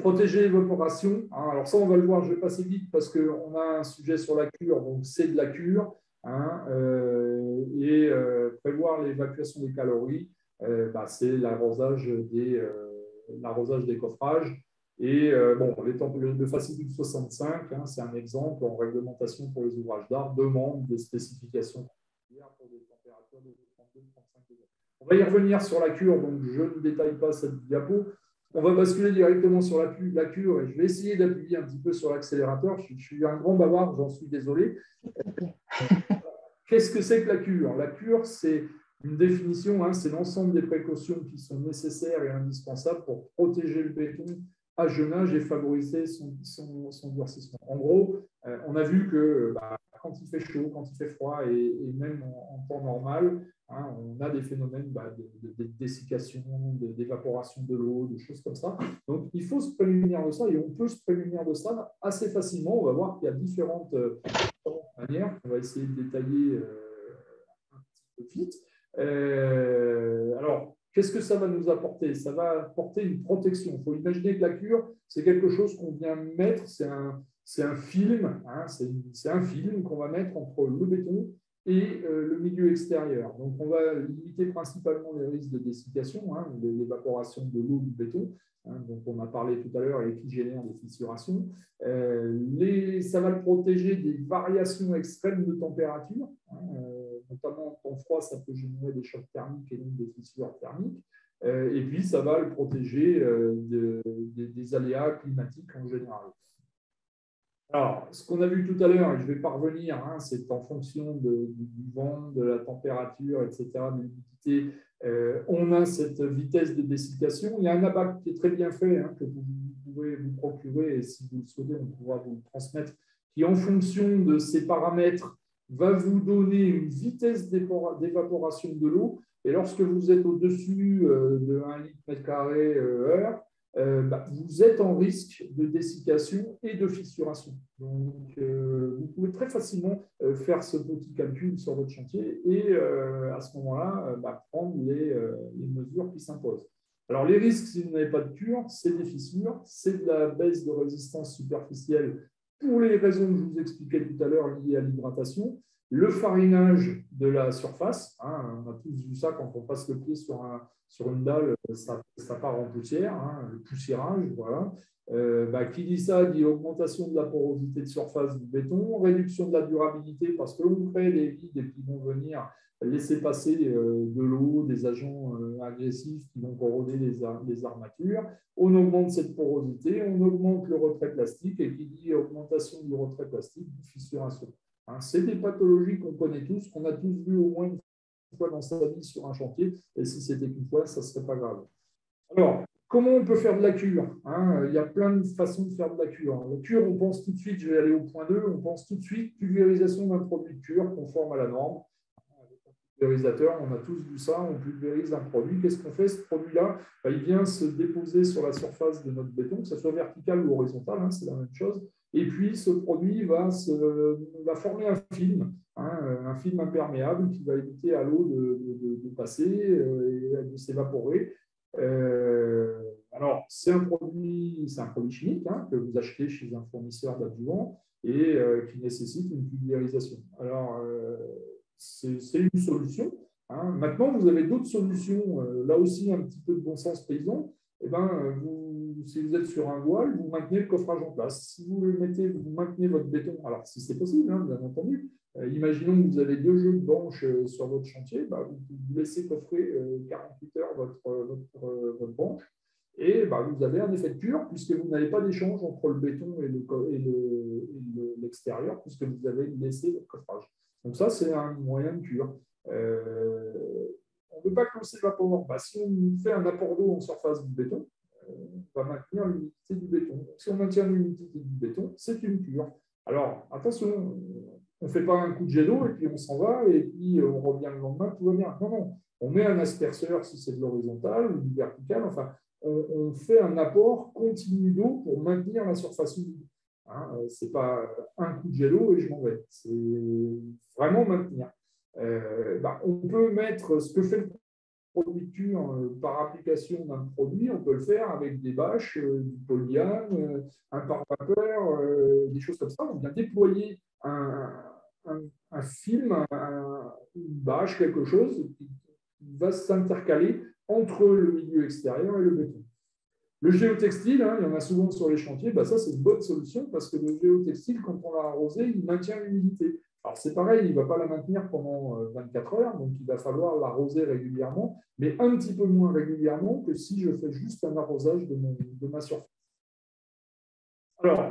protéger l'évaporation. Hein, alors ça, on va le voir, je vais passer vite parce qu'on a un sujet sur la cure, donc c'est de la cure. Hein, prévoir l'évacuation des calories, c'est l'arrosage des coffrages. Et le fascicule 65, hein, c'est un exemple en réglementation pour les ouvrages d'art, demande des spécifications pour des températures de 32-35 degrés. On va y revenir sur la cure, donc je ne détaille pas cette diapo. On va basculer directement sur la cure et je vais essayer d'appuyer un petit peu sur l'accélérateur. Je suis un grand bavard, j'en suis désolé. Qu'est-ce que c'est que la cure? La cure, c'est une définition, hein, c'est l'ensemble des précautions qui sont nécessaires et indispensables pour protéger le béton à jeune âge et favoriser son durcissement. En gros, on a vu que quand il fait chaud, quand il fait froid et même en temps normal, hein, on a des phénomènes de dessiccation, d'évaporation de l'eau, des choses comme ça. Donc, il faut se prémunir de ça et on peut se prémunir de ça assez facilement. On va voir qu'il y a différentes manières qu'on va essayer de détailler un petit peu vite. Alors, qu'est-ce que ça va nous apporter? Ça va apporter une protection. Il faut imaginer que la cure, c'est quelque chose qu'on vient mettre, c'est un film, hein, c'est un film qu'on va mettre entre le béton et le milieu extérieur. Donc, on va limiter principalement les risques de dessiccation, hein, de l'évaporation de l'eau du béton, hein, dont on a parlé tout à l'heure et qui génère des fissurations. Ça va le protéger des variations extrêmes de température, hein, notamment en temps froid, ça peut générer des chocs thermiques et donc des fissures thermiques. Et puis, ça va le protéger des aléas climatiques en général. Alors, ce qu'on a vu tout à l'heure, et je ne vais pas revenir, hein, c'est en fonction du vent, de la température, etc., de l'humidité, on a cette vitesse de dessiccation. Il y a un abac qui est très bien fait, hein, que vous pouvez vous procurer, et si vous le souhaitez, on pourra vous le transmettre, qui, en fonction de ces paramètres, va vous donner une vitesse d'évaporation de l'eau. Et lorsque vous êtes au-dessus de 1 litre mètre carré heure, vous êtes en risque de dessiccation et de fissuration. Donc, vous pouvez très facilement faire ce petit calcul sur votre chantier et à ce moment-là, prendre les mesures qui s'imposent. Alors, les risques, si vous n'avez pas de cure, c'est des fissures, c'est de la baisse de résistance superficielle pour les raisons que je vous expliquais tout à l'heure liées à l'hydratation, le farinage de la surface, hein, on a tous vu ça quand on passe le pied sur une dalle, ça part en poussière, hein, le poussiérage, voilà. Qui dit ça dit augmentation de la porosité de surface du béton, réduction de la durabilité parce qu'on crée des vides et puis vont venir laisser passer de l'eau, des agents agressifs qui vont corroder les armatures. On augmente cette porosité, on augmente le retrait plastique et qui dit augmentation du retrait plastique, dit fissuration. Hein, c'est des pathologies qu'on connaît tous, qu'on a tous vues au moins une fois dans sa vie sur un chantier, et si c'était qu'une fois, ça ne serait pas grave. Alors, comment on peut faire de la cure, hein? Il y a plein de façons de faire de la cure. La cure, on pense tout de suite, je vais aller au point 2, on pense tout de suite pulvérisation d'un produit de cure conforme à la norme. Avec un pulvérisateur, on a tous vu ça, on pulvérise un produit. Qu'est-ce qu'on fait? Ce produit-là, il vient se déposer sur la surface de notre béton, que ce soit vertical ou horizontal, hein, c'est la même chose. Et puis, ce produit va former un film, hein, un film imperméable qui va éviter à l'eau de passer et de s'évaporer. Alors, c'est un produit chimique, hein, que vous achetez chez un fournisseur d'adjuvants et qui nécessite une pulvérisation. Alors, c'est une solution. Hein. Maintenant, vous avez d'autres solutions, là aussi un petit peu de bon sens paysan. Eh ben, si vous êtes sur un voile, vous maintenez le coffrage en place. Si vous le mettez, vous maintenez votre béton. Alors, si c'est possible, hein, bien entendu. Imaginons que vous avez 2 jeux de branches sur votre chantier, vous laissez coffrer 48 heures votre branche et vous avez un effet de cure puisque vous n'avez pas d'échange entre le béton et l'extérieur puisque vous avez laissé votre coffrage. Donc ça, c'est un moyen de cure. on ne veut pas que l'eau s'évapore. Bah, si on fait un apport d'eau en surface du béton, on va maintenir l'humidité du béton. Donc, si on maintient l'humidité du béton, c'est une cure. Alors, attention, on ne fait pas un coup de jet d'eau et puis on s'en va et puis on revient le lendemain, tout va bien. Non, non. On met un asperceur si c'est de l'horizontal ou du vertical. Enfin, on fait un apport continu d'eau pour maintenir la surface humide. Hein, ce n'est pas un coup de jet d'eau et je m'en vais. C'est vraiment maintenir. On peut mettre ce que fait le produit par application d'un produit, on peut le faire avec des bâches, du polyane, un pare-vapeur, des choses comme ça. On vient déployer un film, une bâche, quelque chose qui va s'intercaler entre le milieu extérieur et le béton. Le géotextile, hein, il y en a souvent sur les chantiers, ça c'est une bonne solution parce que le géotextile, quand on l'a arrosé, il maintient l'humidité. Alors c'est pareil, il ne va pas la maintenir pendant 24 heures, donc il va falloir l'arroser régulièrement, mais un petit peu moins régulièrement que si je fais juste un arrosage de ma surface. Alors,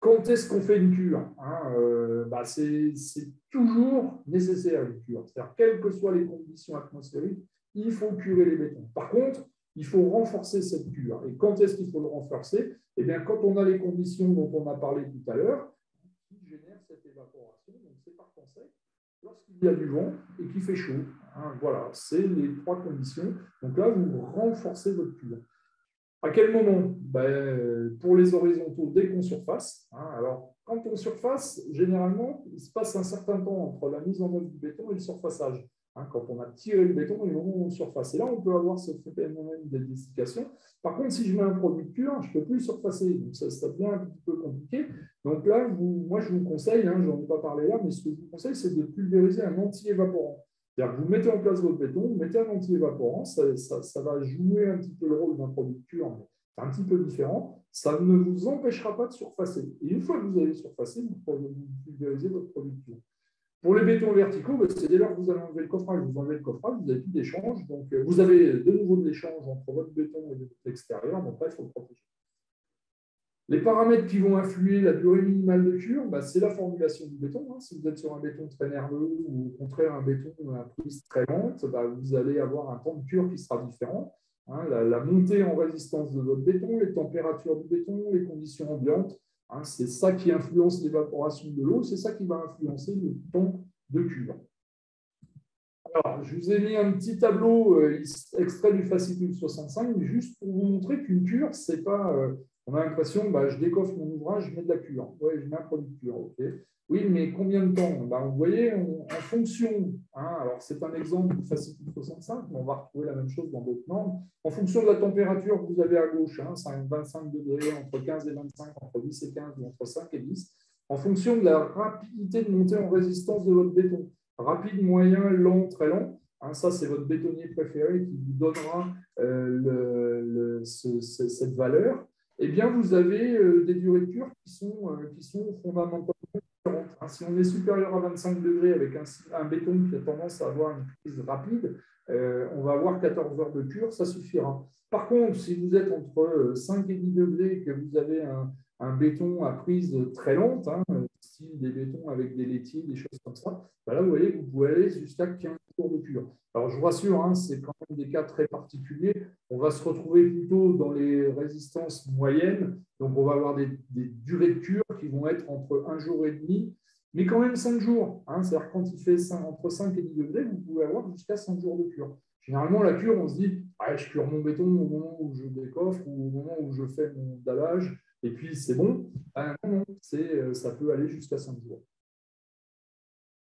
quand est-ce qu'on fait une cure, hein, c'est toujours nécessaire une cure. C'est-à-dire, quelles que soient les conditions atmosphériques, il faut curer les bétons. Par contre, il faut renforcer cette cure. Et quand est-ce qu'il faut le renforcer? Eh bien, quand on a les conditions dont on a parlé tout à l'heure, qui génèrent cette évaporation. Donc, c'est par temps sec, lorsqu'il y a du vent et qu'il fait chaud. Hein, voilà, c'est les trois conditions. Donc là, vous renforcez votre cure. À quel moment? Pour les horizontaux, dès qu'on surface. Hein, alors, quand on surface, généralement, il se passe un certain temps entre la mise en œuvre du béton et le surfaçage. Hein, quand on a tiré le béton et le moment où on surface. Et là, on peut avoir ce phénomène de dessiccation. Par contre, si je mets un produit de cure, je ne peux plus surfacer. Donc, ça devient un petit peu compliqué. Donc là, moi, je vous conseille, hein, je n'en ai pas parlé là, mais ce que je vous conseille, c'est de pulvériser un anti-évaporant. C'est-à-dire que vous mettez en place votre béton, vous mettez un anti-évaporant, ça va jouer un petit peu le rôle d'un produit de cure, mais c'est un petit peu différent. Ça ne vous empêchera pas de surfacer. Et une fois que vous avez surfacé, vous pulvérisez votre produit de cure. Pour les bétons verticaux, c'est dès lors que vous allez enlever le coffrage, vous enlevez le coffrage, vous n'avez plus d'échange. Donc, vous avez de nouveau de l'échange entre votre béton et l'extérieur. Donc là, il faut le protéger. Les paramètres qui vont influer la durée minimale de cure, c'est la formulation du béton. Hein. Si vous êtes sur un béton très nerveux ou au contraire un béton à prise très lente, vous allez avoir un temps de cure qui sera différent. Hein. La montée en résistance de votre béton, les températures du béton, les conditions ambiantes, hein, c'est ça qui influence l'évaporation de l'eau, c'est ça qui va influencer le temps de cure. Alors, je vous ai mis un petit tableau extrait du fascicule 65, juste pour vous montrer qu'une cure, c'est pas... on a l'impression, je décoffre mon ouvrage, je mets de la cure. Oui, je mets un produit de cure, ok. Oui, mais combien de temps? Vous voyez, en fonction, hein, alors c'est un exemple du fascicule 65, mais on va retrouver la même chose dans d'autres normes. En fonction de la température que vous avez à gauche, hein, 25 degrés, entre 15 et 25, entre 10 et 15, ou entre 5 et 10, en fonction de la rapidité de montée en résistance de votre béton. Rapide, moyen, lent, très lent. Hein, ça, c'est votre bétonnier préféré qui vous donnera cette valeur. Eh bien, vous avez des durées de cure qui sont fondamentalement différentes. Hein, si on est supérieur à 25 degrés avec un béton qui a tendance à avoir une prise rapide, on va avoir 14 heures de cure, ça suffira. Par contre, si vous êtes entre 5 et 10 degrés et que vous avez un béton à prise très lente, hein, style des bétons avec des laitiers, des choses comme ça, là, vous voyez, vous pouvez aller jusqu'à 15 jours de cure. Alors, je vous rassure, hein, c'est quand même des cas très particuliers. On va se retrouver plutôt dans les résistances moyennes. Donc, on va avoir des durées de cure qui vont être entre 1 jour et demi, mais quand même 5 jours. Hein, c'est-à-dire quand il fait entre 5 et 10 degrés, vous pouvez avoir jusqu'à 5 jours de cure. Généralement, la cure, on se dit, je cure mon béton au moment où je décoffre ou au moment où je fais mon dallage, et puis c'est bon. Non, ça peut aller jusqu'à 5 jours.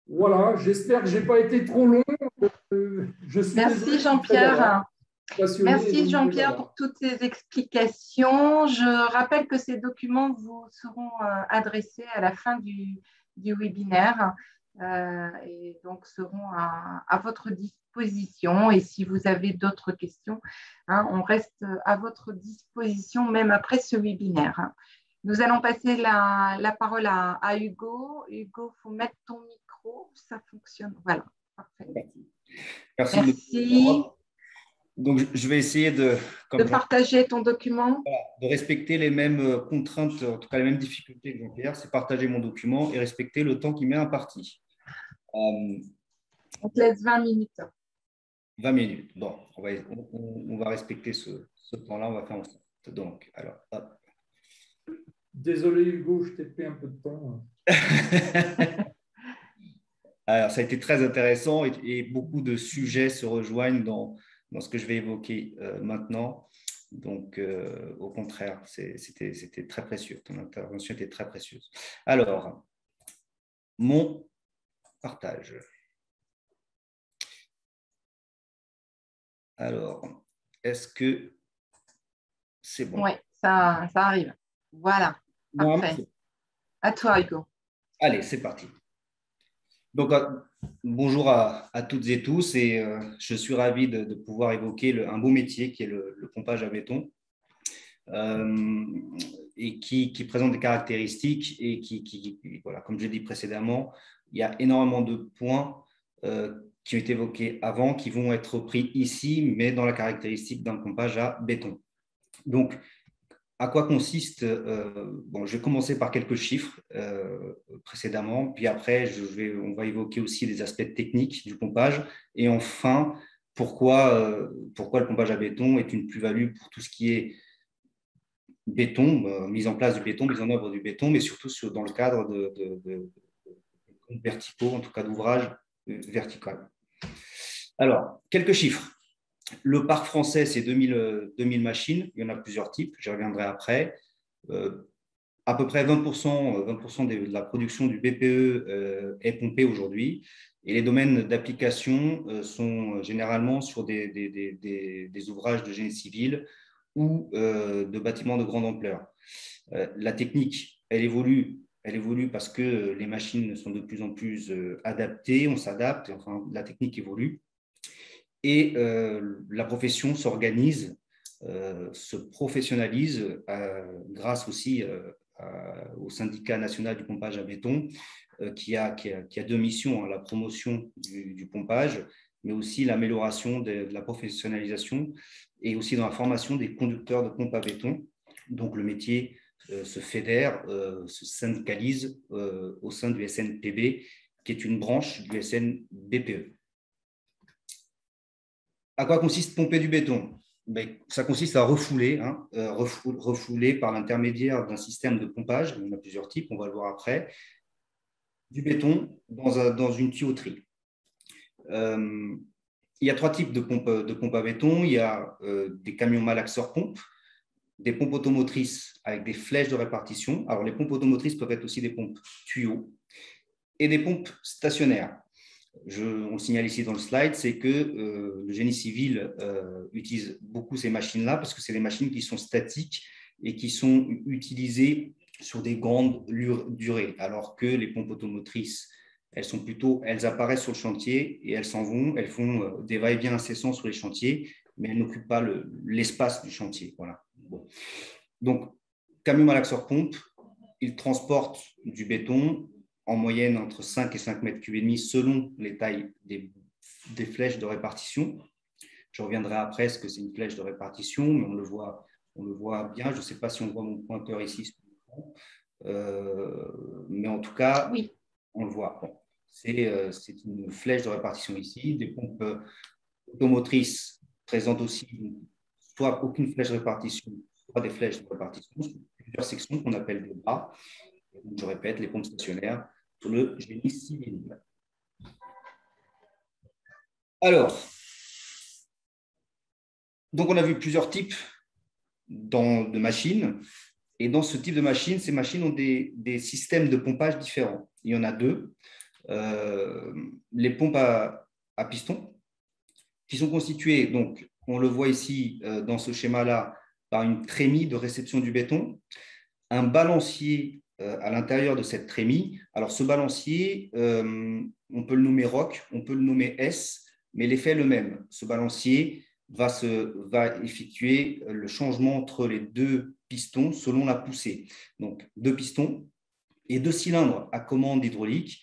Voilà, j'espère que je n'ai pas été trop long. Merci Jean-Pierre. Merci Jean-Pierre pour toutes ces explications. Je rappelle que ces documents vous seront adressés à la fin du webinaire et donc seront à votre disposition. Et si vous avez d'autres questions, hein, on reste à votre disposition même après ce webinaire. Nous allons passer la parole à Hugo. Hugo, il faut mettre ton micro, ça fonctionne. Voilà, parfait. Merci. Donc, je vais essayer de partager ton document. Voilà, de respecter les mêmes contraintes, en tout cas les mêmes difficultés que Jean-Pierre, c'est partager mon document et respecter le temps qui m'est imparti. On te laisse 20 minutes. 20 minutes. Bon, on va respecter ce temps-là, on va faire en sorte. Donc, alors, hop. Désolé Hugo, je t'ai pris un peu de temps. Alors, ça a été très intéressant et beaucoup de sujets se rejoignent dans ce que je vais évoquer maintenant. Donc, au contraire, c'était très précieux. Ton intervention était très précieuse. Alors, mon partage. Alors, est-ce que c'est bon? Oui, ça arrive. Voilà, parfait. Bon, à toi, Hugo. Allez, c'est parti. Donc, bonjour à toutes et tous et je suis ravi de pouvoir évoquer un beau métier qui est le pompage à béton et qui présente des caractéristiques et voilà, comme je l'ai dit précédemment, il y a énormément de points qui ont été évoqués avant, qui vont être repris ici, mais dans la caractéristique d'un pompage à béton. Donc, à quoi consiste bon, je vais commencer par quelques chiffres précédemment, puis après, on va évoquer aussi les aspects techniques du pompage, et enfin, pourquoi le pompage à béton est une plus-value pour tout ce qui est béton, mise en place du béton, mise en œuvre du béton, mais surtout dans le cadre de verticaux, en tout cas d'ouvrages verticaux. Alors, quelques chiffres. Le parc français, c'est 2000 machines. Il y en a plusieurs types. J'y reviendrai après. À peu près 20% de la production du BPE est pompée aujourd'hui. Et les domaines d'application sont généralement sur des ouvrages de génie civil ou de bâtiments de grande ampleur. La technique, elle évolue parce que les machines sont de plus en plus adaptées, on s'adapte, enfin, la technique évolue. Et la profession s'organise, se professionnalise grâce aussi au syndicat national du pompage à béton qui a deux missions, hein, la promotion du pompage, mais aussi l'amélioration de la professionnalisation et aussi dans la formation des conducteurs de pompe à béton. Donc le métier se fédère, se syndicalise au sein du SNPB, qui est une branche du SNBPE. À quoi consiste pomper du béton? Ça consiste à refouler, refouler par l'intermédiaire d'un système de pompage, il y en a plusieurs types, on va le voir après, du béton dans une tuyauterie. Il y a trois types de pompes à béton. Il y a des camions malaxeurs pompes, des pompes automotrices avec des flèches de répartition. Alors, les pompes automotrices peuvent être aussi des pompes tuyaux et des pompes stationnaires. On le signale ici dans le slide, c'est que le génie civil utilise beaucoup ces machines-là parce que c'est des machines qui sont statiques et qui sont utilisées sur des grandes durées, alors que les pompes automotrices, elles apparaissent sur le chantier et elles s'en vont, elles font des va-et-vient incessants sur les chantiers, mais elles n'occupent pas l'espace du chantier. Voilà. Bon. Donc, camion malaxeur pompe, il transporte du béton en moyenne entre 5 et 5 mètres cubes et demi selon les tailles des flèches de répartition. Je reviendrai après ce que c'est une flèche de répartition, mais on le voit bien. Je ne sais pas si on voit mon pointeur ici, mais en tout cas, oui, on le voit. Bon. C'est une flèche de répartition ici. Des pompes automotrices présentent aussi soit aucune flèche de répartition, soit des flèches de répartition, plusieurs sections qu'on appelle des bras. Je répète, les pompes stationnaires sur le génie civil. Alors, donc on a vu plusieurs types de machines. Et dans ce type de machines, ces machines ont des systèmes de pompage différents. Il y en a deux. Les pompes à piston, qui sont constituées, donc, on le voit ici dans ce schéma-là, par une trémie de réception du béton, un balancier à l'intérieur de cette trémie. Alors, ce balancier, on peut le nommer ROC, on peut le nommer S, mais l'effet est le même. Ce balancier va effectuer le changement entre les deux pistons selon la poussée. Donc, deux pistons et deux cylindres à commande hydraulique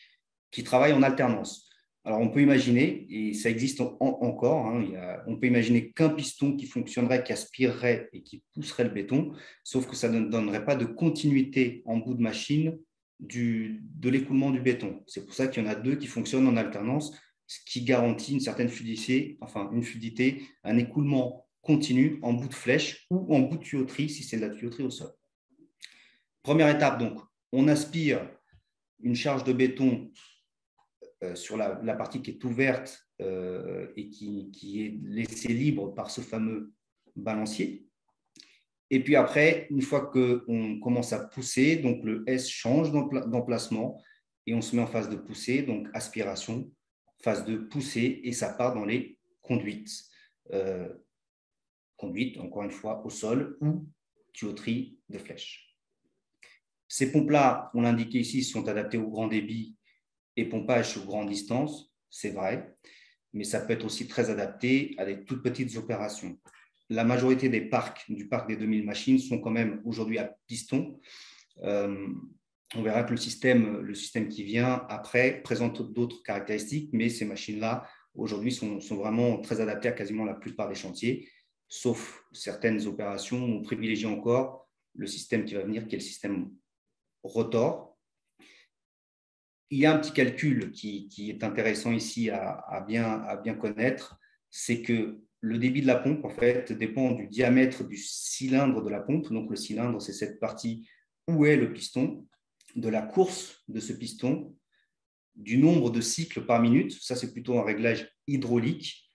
qui travaillent en alternance. Alors, on peut imaginer, et ça existe encore, on peut imaginer qu'un piston qui fonctionnerait, qui aspirerait et qui pousserait le béton, sauf que ça ne donnerait pas de continuité en bout de machine de l'écoulement du béton. C'est pour ça qu'il y en a deux qui fonctionnent en alternance, ce qui garantit une certaine fluidité, un écoulement continu en bout de flèche ou en bout de tuyauterie si c'est de la tuyauterie au sol. Première étape, donc, on aspire une charge de béton sur la partie qui est ouverte et qui est laissée libre par ce fameux balancier. Et puis après, une fois qu'on commence à pousser, donc le S change d'emplacement et on se met en phase de poussée, donc aspiration, phase de poussée, et ça part dans les conduites. Conduite, encore une fois, au sol ou tuyauterie de flèche. Ces pompes-là, on l'a indiqué ici, sont adaptées au grand débit et pompage sur grande distance, c'est vrai, mais ça peut être aussi très adapté à des toutes petites opérations. La majorité du parc des 2000 machines sont quand même aujourd'hui à piston. On verra que le système qui vient après présente d'autres caractéristiques, mais ces machines-là, aujourd'hui, sont vraiment très adaptées à quasiment la plupart des chantiers, sauf certaines opérations où on privilégie encore le système qui va venir, qui est le système rotor. Il y a un petit calcul qui est intéressant ici à bien connaître, c'est que le débit de la pompe, en fait, dépend du diamètre du cylindre de la pompe. Donc, le cylindre, c'est cette partie où est le piston, de la course de ce piston, du nombre de cycles par minute. Ça, c'est plutôt un réglage hydraulique.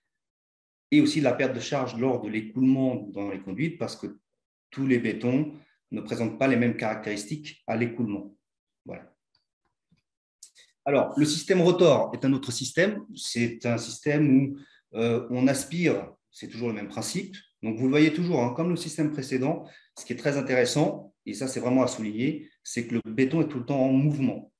Et aussi de la perte de charge lors de l'écoulement dans les conduites, parce que tous les bétons ne présentent pas les mêmes caractéristiques à l'écoulement. Voilà. Alors, le système rotor est un autre système. C'est un système où on aspire, c'est toujours le même principe. Donc, vous le voyez toujours, hein, comme le système précédent. Ce qui est très intéressant, et ça, c'est vraiment à souligner, c'est que le béton est tout le temps en mouvement.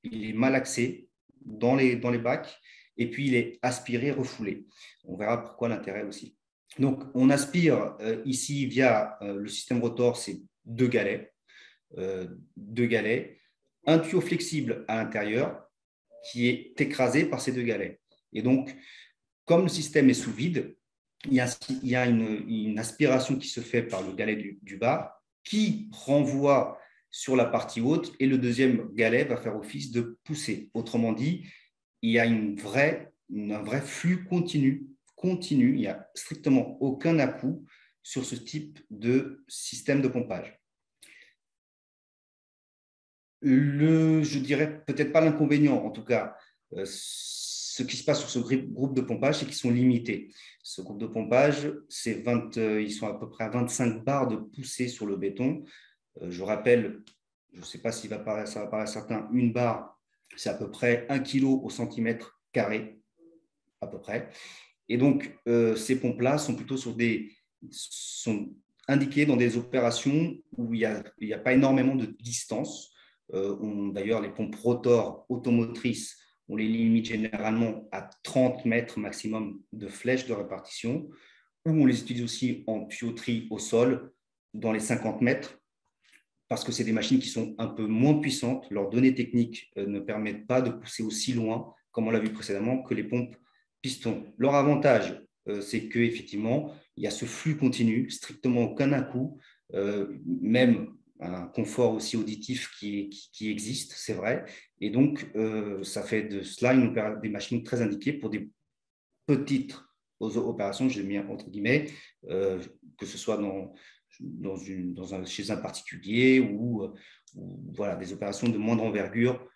Il est malaxé dans les bacs, et puis il est aspiré, refoulé. On verra pourquoi l'intérêt aussi. Donc, on aspire ici via le système rotor, c'est deux galets, un tuyau flexible à l'intérieur qui est écrasé par ces deux galets. Et donc, comme le système est sous vide, il y a une aspiration qui se fait par le galet du bas qui renvoie sur la partie haute et le deuxième galet va faire office de poussée. Autrement dit, il y a un vrai flux continu. Il n'y a strictement aucun à-coup sur ce type de système de pompage. Je dirais peut-être pas l'inconvénient, en tout cas, ce qui se passe sur ce groupe de pompage, c'est qu'ils sont limités. Ce groupe de pompage, ils sont à peu près à 25 bars de poussée sur le béton. Je rappelle, je ne sais pas si ça va paraître à certains, une barre, c'est à peu près 1 kg au centimètre carré, à peu près. Et donc, ces pompes-là sont plutôt sont indiquées dans des opérations où il n'y a pas énormément de distance. D'ailleurs, les pompes rotor automotrices, on les limite généralement à 30 mètres maximum de flèche de répartition, ou on les utilise aussi en tuyauterie au sol dans les 50 mètres, parce que c'est des machines qui sont un peu moins puissantes. Leurs données techniques ne permettent pas de pousser aussi loin, comme on l'a vu précédemment, que les pompes piston. Leur avantage, c'est qu'effectivement, il y a ce flux continu, strictement aucun à-coup, même un confort aussi auditif qui existe, c'est vrai. Et donc, ça fait de cela des machines très indiquées pour des petites opérations, je l'ai mis entre guillemets, que ce soit chez un particulier ou voilà, des opérations de moindre envergure.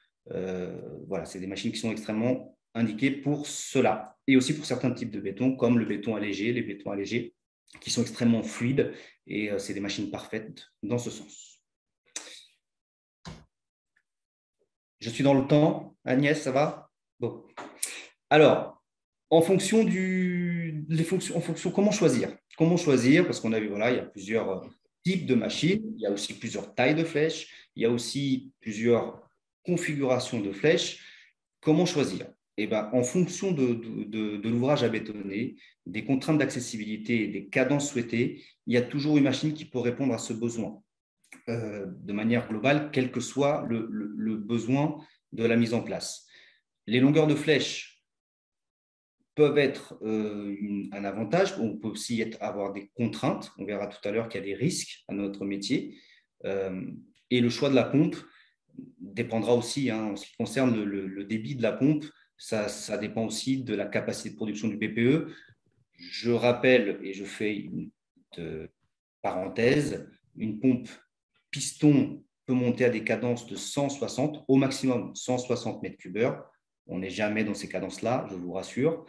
Voilà, c'est des machines qui sont extrêmement indiquées pour cela. Et aussi pour certains types de béton, comme le béton allégé, les bétons allégés, qui sont extrêmement fluides. Et c'est des machines parfaites dans ce sens. Je suis dans le temps. Agnès, ça va? Bon. Alors, en fonction, comment choisir? Comment choisir? Parce qu'on a vu, voilà, il y a plusieurs types de machines, il y a aussi plusieurs tailles de flèches, il y a aussi plusieurs configurations de flèches. Comment choisir? Eh ben, en fonction de l'ouvrage à bétonner, des contraintes d'accessibilité et des cadences souhaitées, il y a toujours une machine qui peut répondre à ce besoin de manière globale, quel que soit le besoin de la mise en place. Les longueurs de flèches peuvent être un avantage. On peut aussi avoir des contraintes. On verra tout à l'heure qu'il y a des risques à notre métier. Et le choix de la pompe dépendra aussi, hein, en ce qui concerne le débit de la pompe, Ça dépend aussi de la capacité de production du BPE. Je rappelle, et je fais une parenthèse, une pompe piston peut monter à des cadences de 160, au maximum 160 mètres cubes heure. On n'est jamais dans ces cadences-là, je vous rassure.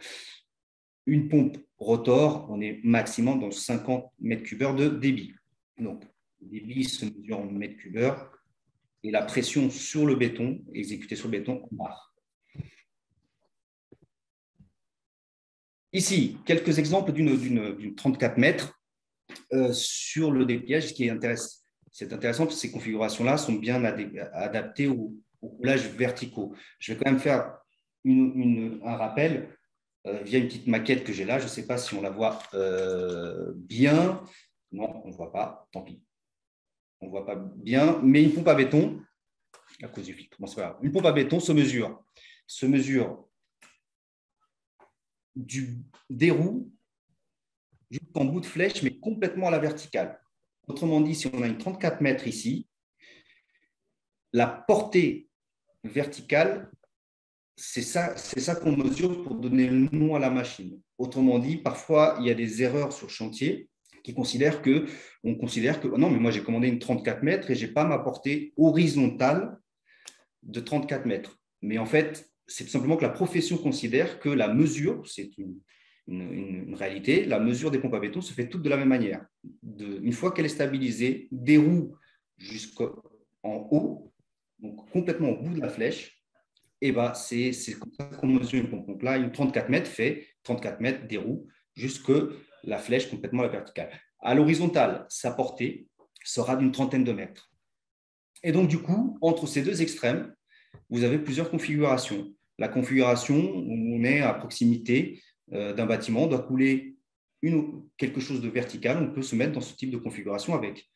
Une pompe rotor, on est maximum dans 50 mètres cubes heure de débit. Donc, le débit se mesure en mètres cubes heure et la pression sur le béton, exécutée sur le béton, en bar. Ici, quelques exemples d'une 34 mètres sur le dépliage. Ce qui est intéressant, c'est intéressant parce que ces configurations-là sont bien adaptées aux coulages verticaux. Je vais quand même faire un rappel via une petite maquette que j'ai là. Je ne sais pas si on la voit bien. Non, on ne voit pas, tant pis. On ne voit pas bien, mais une pompe à béton, à cause du filtre, bon, c'est pas grave. Une pompe à béton se mesure des roues jusqu'en bout de flèche, mais complètement à la verticale. Autrement dit, si on a une 34 mètres ici, la portée verticale, c'est ça qu'on mesure pour donner le nom à la machine. Autrement dit, parfois, il y a des erreurs sur chantier on considère que non, mais moi j'ai commandé une 34 mètres et je n'ai pas ma portée horizontale de 34 mètres. Mais en fait, c'est tout simplement que la profession considère que la mesure, c'est une réalité, la mesure des pompes à béton se fait toutes de la même manière. Une fois qu'elle est stabilisée, des roues jusqu'en haut, donc complètement au bout de la flèche, et ben c'est comme ça qu'on mesure une pompe. Donc là, une 34 mètres fait 34 mètres des roues jusque la flèche complètement à la verticale. À l'horizontale, sa portée sera d'une trentaine de mètres. Et donc, du coup, entre ces deux extrêmes, vous avez plusieurs configurations. La configuration où on est à proximité d'un bâtiment doit couler quelque chose de vertical. On peut se mettre dans ce type de configuration avec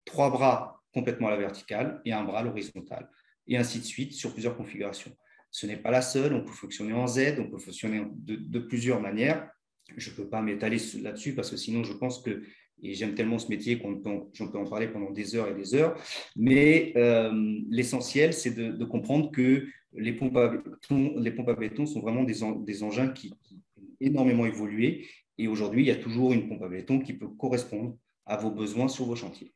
3 bras complètement à la verticale et un bras à l'horizontale, et ainsi de suite sur plusieurs configurations. Ce n'est pas la seule, on peut fonctionner en Z, on peut fonctionner de plusieurs manières. Je ne peux pas m'étaler là-dessus parce que sinon, je pense que, et j'aime tellement ce métier j'en peux en parler pendant des heures et des heures, mais l'essentiel, c'est de comprendre que les pompes à béton sont vraiment des engins qui ont énormément évolué, et aujourd'hui, il y a toujours une pompe à béton qui peut correspondre à vos besoins sur vos chantiers.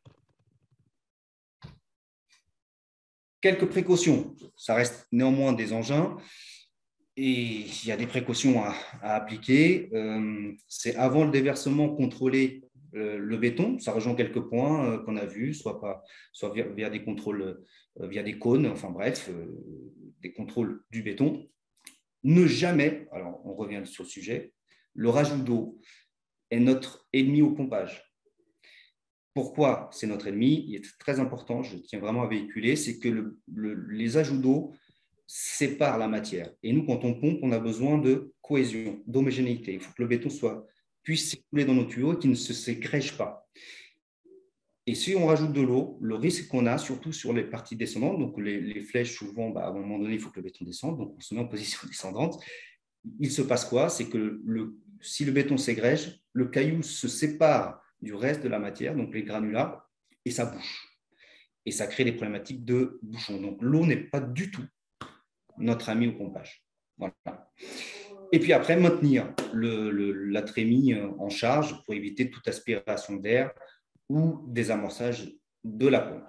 Quelques précautions, ça reste néanmoins des engins. Et il y a des précautions à appliquer. C'est avant le déversement, contrôler le béton. Ça rejoint quelques points qu'on a vus, soit via des contrôles, via des cônes, enfin bref, des contrôles du béton. Ne jamais, alors on revient sur le sujet, le rajout d'eau est notre ennemi au pompage. Pourquoi c'est notre ennemi? Il est très important, je tiens vraiment à véhiculer, c'est que les ajouts d'eau sépare la matière. Et nous, quand on pompe, on a besoin de cohésion, d'homogénéité. Il faut que le béton puisse s'écouler dans nos tuyaux et qu'il ne se ségrège pas. Et si on rajoute de l'eau, le risque qu'on a, surtout sur les parties descendantes, donc les flèches, souvent, à un moment donné, il faut que le béton descende, donc on se met en position descendante. Il se passe quoi? C'est que si le béton ségrège, le caillou se sépare du reste de la matière, donc les granulats, et ça bouche. Et ça crée des problématiques de bouchon. Donc l'eau n'est pas du tout notre ami au pompage. Voilà. Et puis après, maintenir la trémie en charge pour éviter toute aspiration d'air ou désamorçage de la pompe.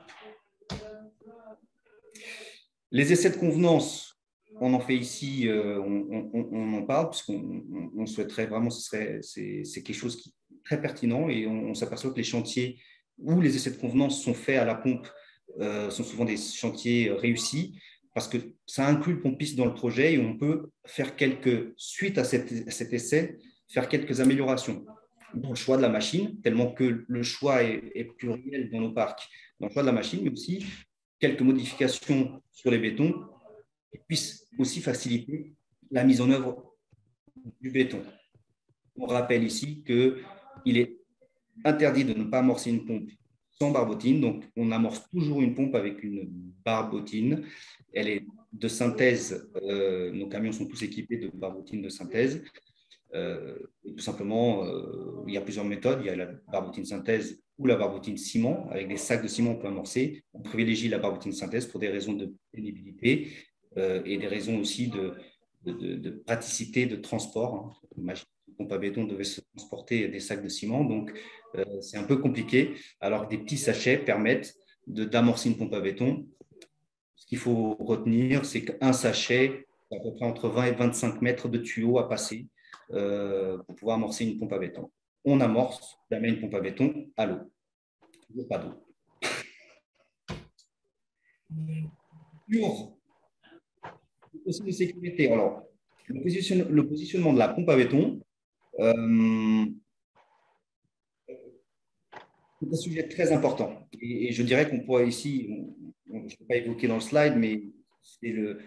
Les essais de convenance, on en fait ici, on en parle, puisqu'on souhaiterait vraiment, c'est quelque chose qui est très pertinent, et on s'aperçoit que les chantiers où les essais de convenance sont faits à la pompe sont souvent des chantiers réussis, parce que ça inclut le pompiste dans le projet, et on peut faire suite à cet essai, faire quelques améliorations dans le choix de la machine, tellement que le choix est pluriel dans nos parcs, dans le choix de la machine, mais aussi quelques modifications sur les bétons qui puissent aussi faciliter la mise en œuvre du béton. On rappelle ici qu'il est interdit de ne pas amorcer une pompe sans barbotine. Donc, on amorce toujours une pompe avec une barbotine. Elle est de synthèse. Nos camions sont tous équipés de barbotines de synthèse. Et tout simplement, il y a plusieurs méthodes. Il y a la barbotine synthèse ou la barbotine ciment. Avec des sacs de ciment, on peut amorcer. On privilégie la barbotine synthèse pour des raisons de pénibilité et des raisons aussi de praticité de transport. Une pompe à béton devait se transporter des sacs de ciment, donc c'est un peu compliqué, alors que des petits sachets permettent d'amorcer une pompe à béton. Ce qu'il faut retenir, c'est qu'un sachet, c'est à peu près entre 20 et 25 mètres de tuyau à passer pour pouvoir amorcer une pompe à béton. On amorce, on met une pompe à béton à l'eau. Il n'y a pas d'eau. Sur aussi de sécurité. Alors, le positionnement de la pompe à béton, c'est un sujet très important. Et je dirais qu'on pourrait ici, je ne vais pas évoquer dans le slide, mais c'est le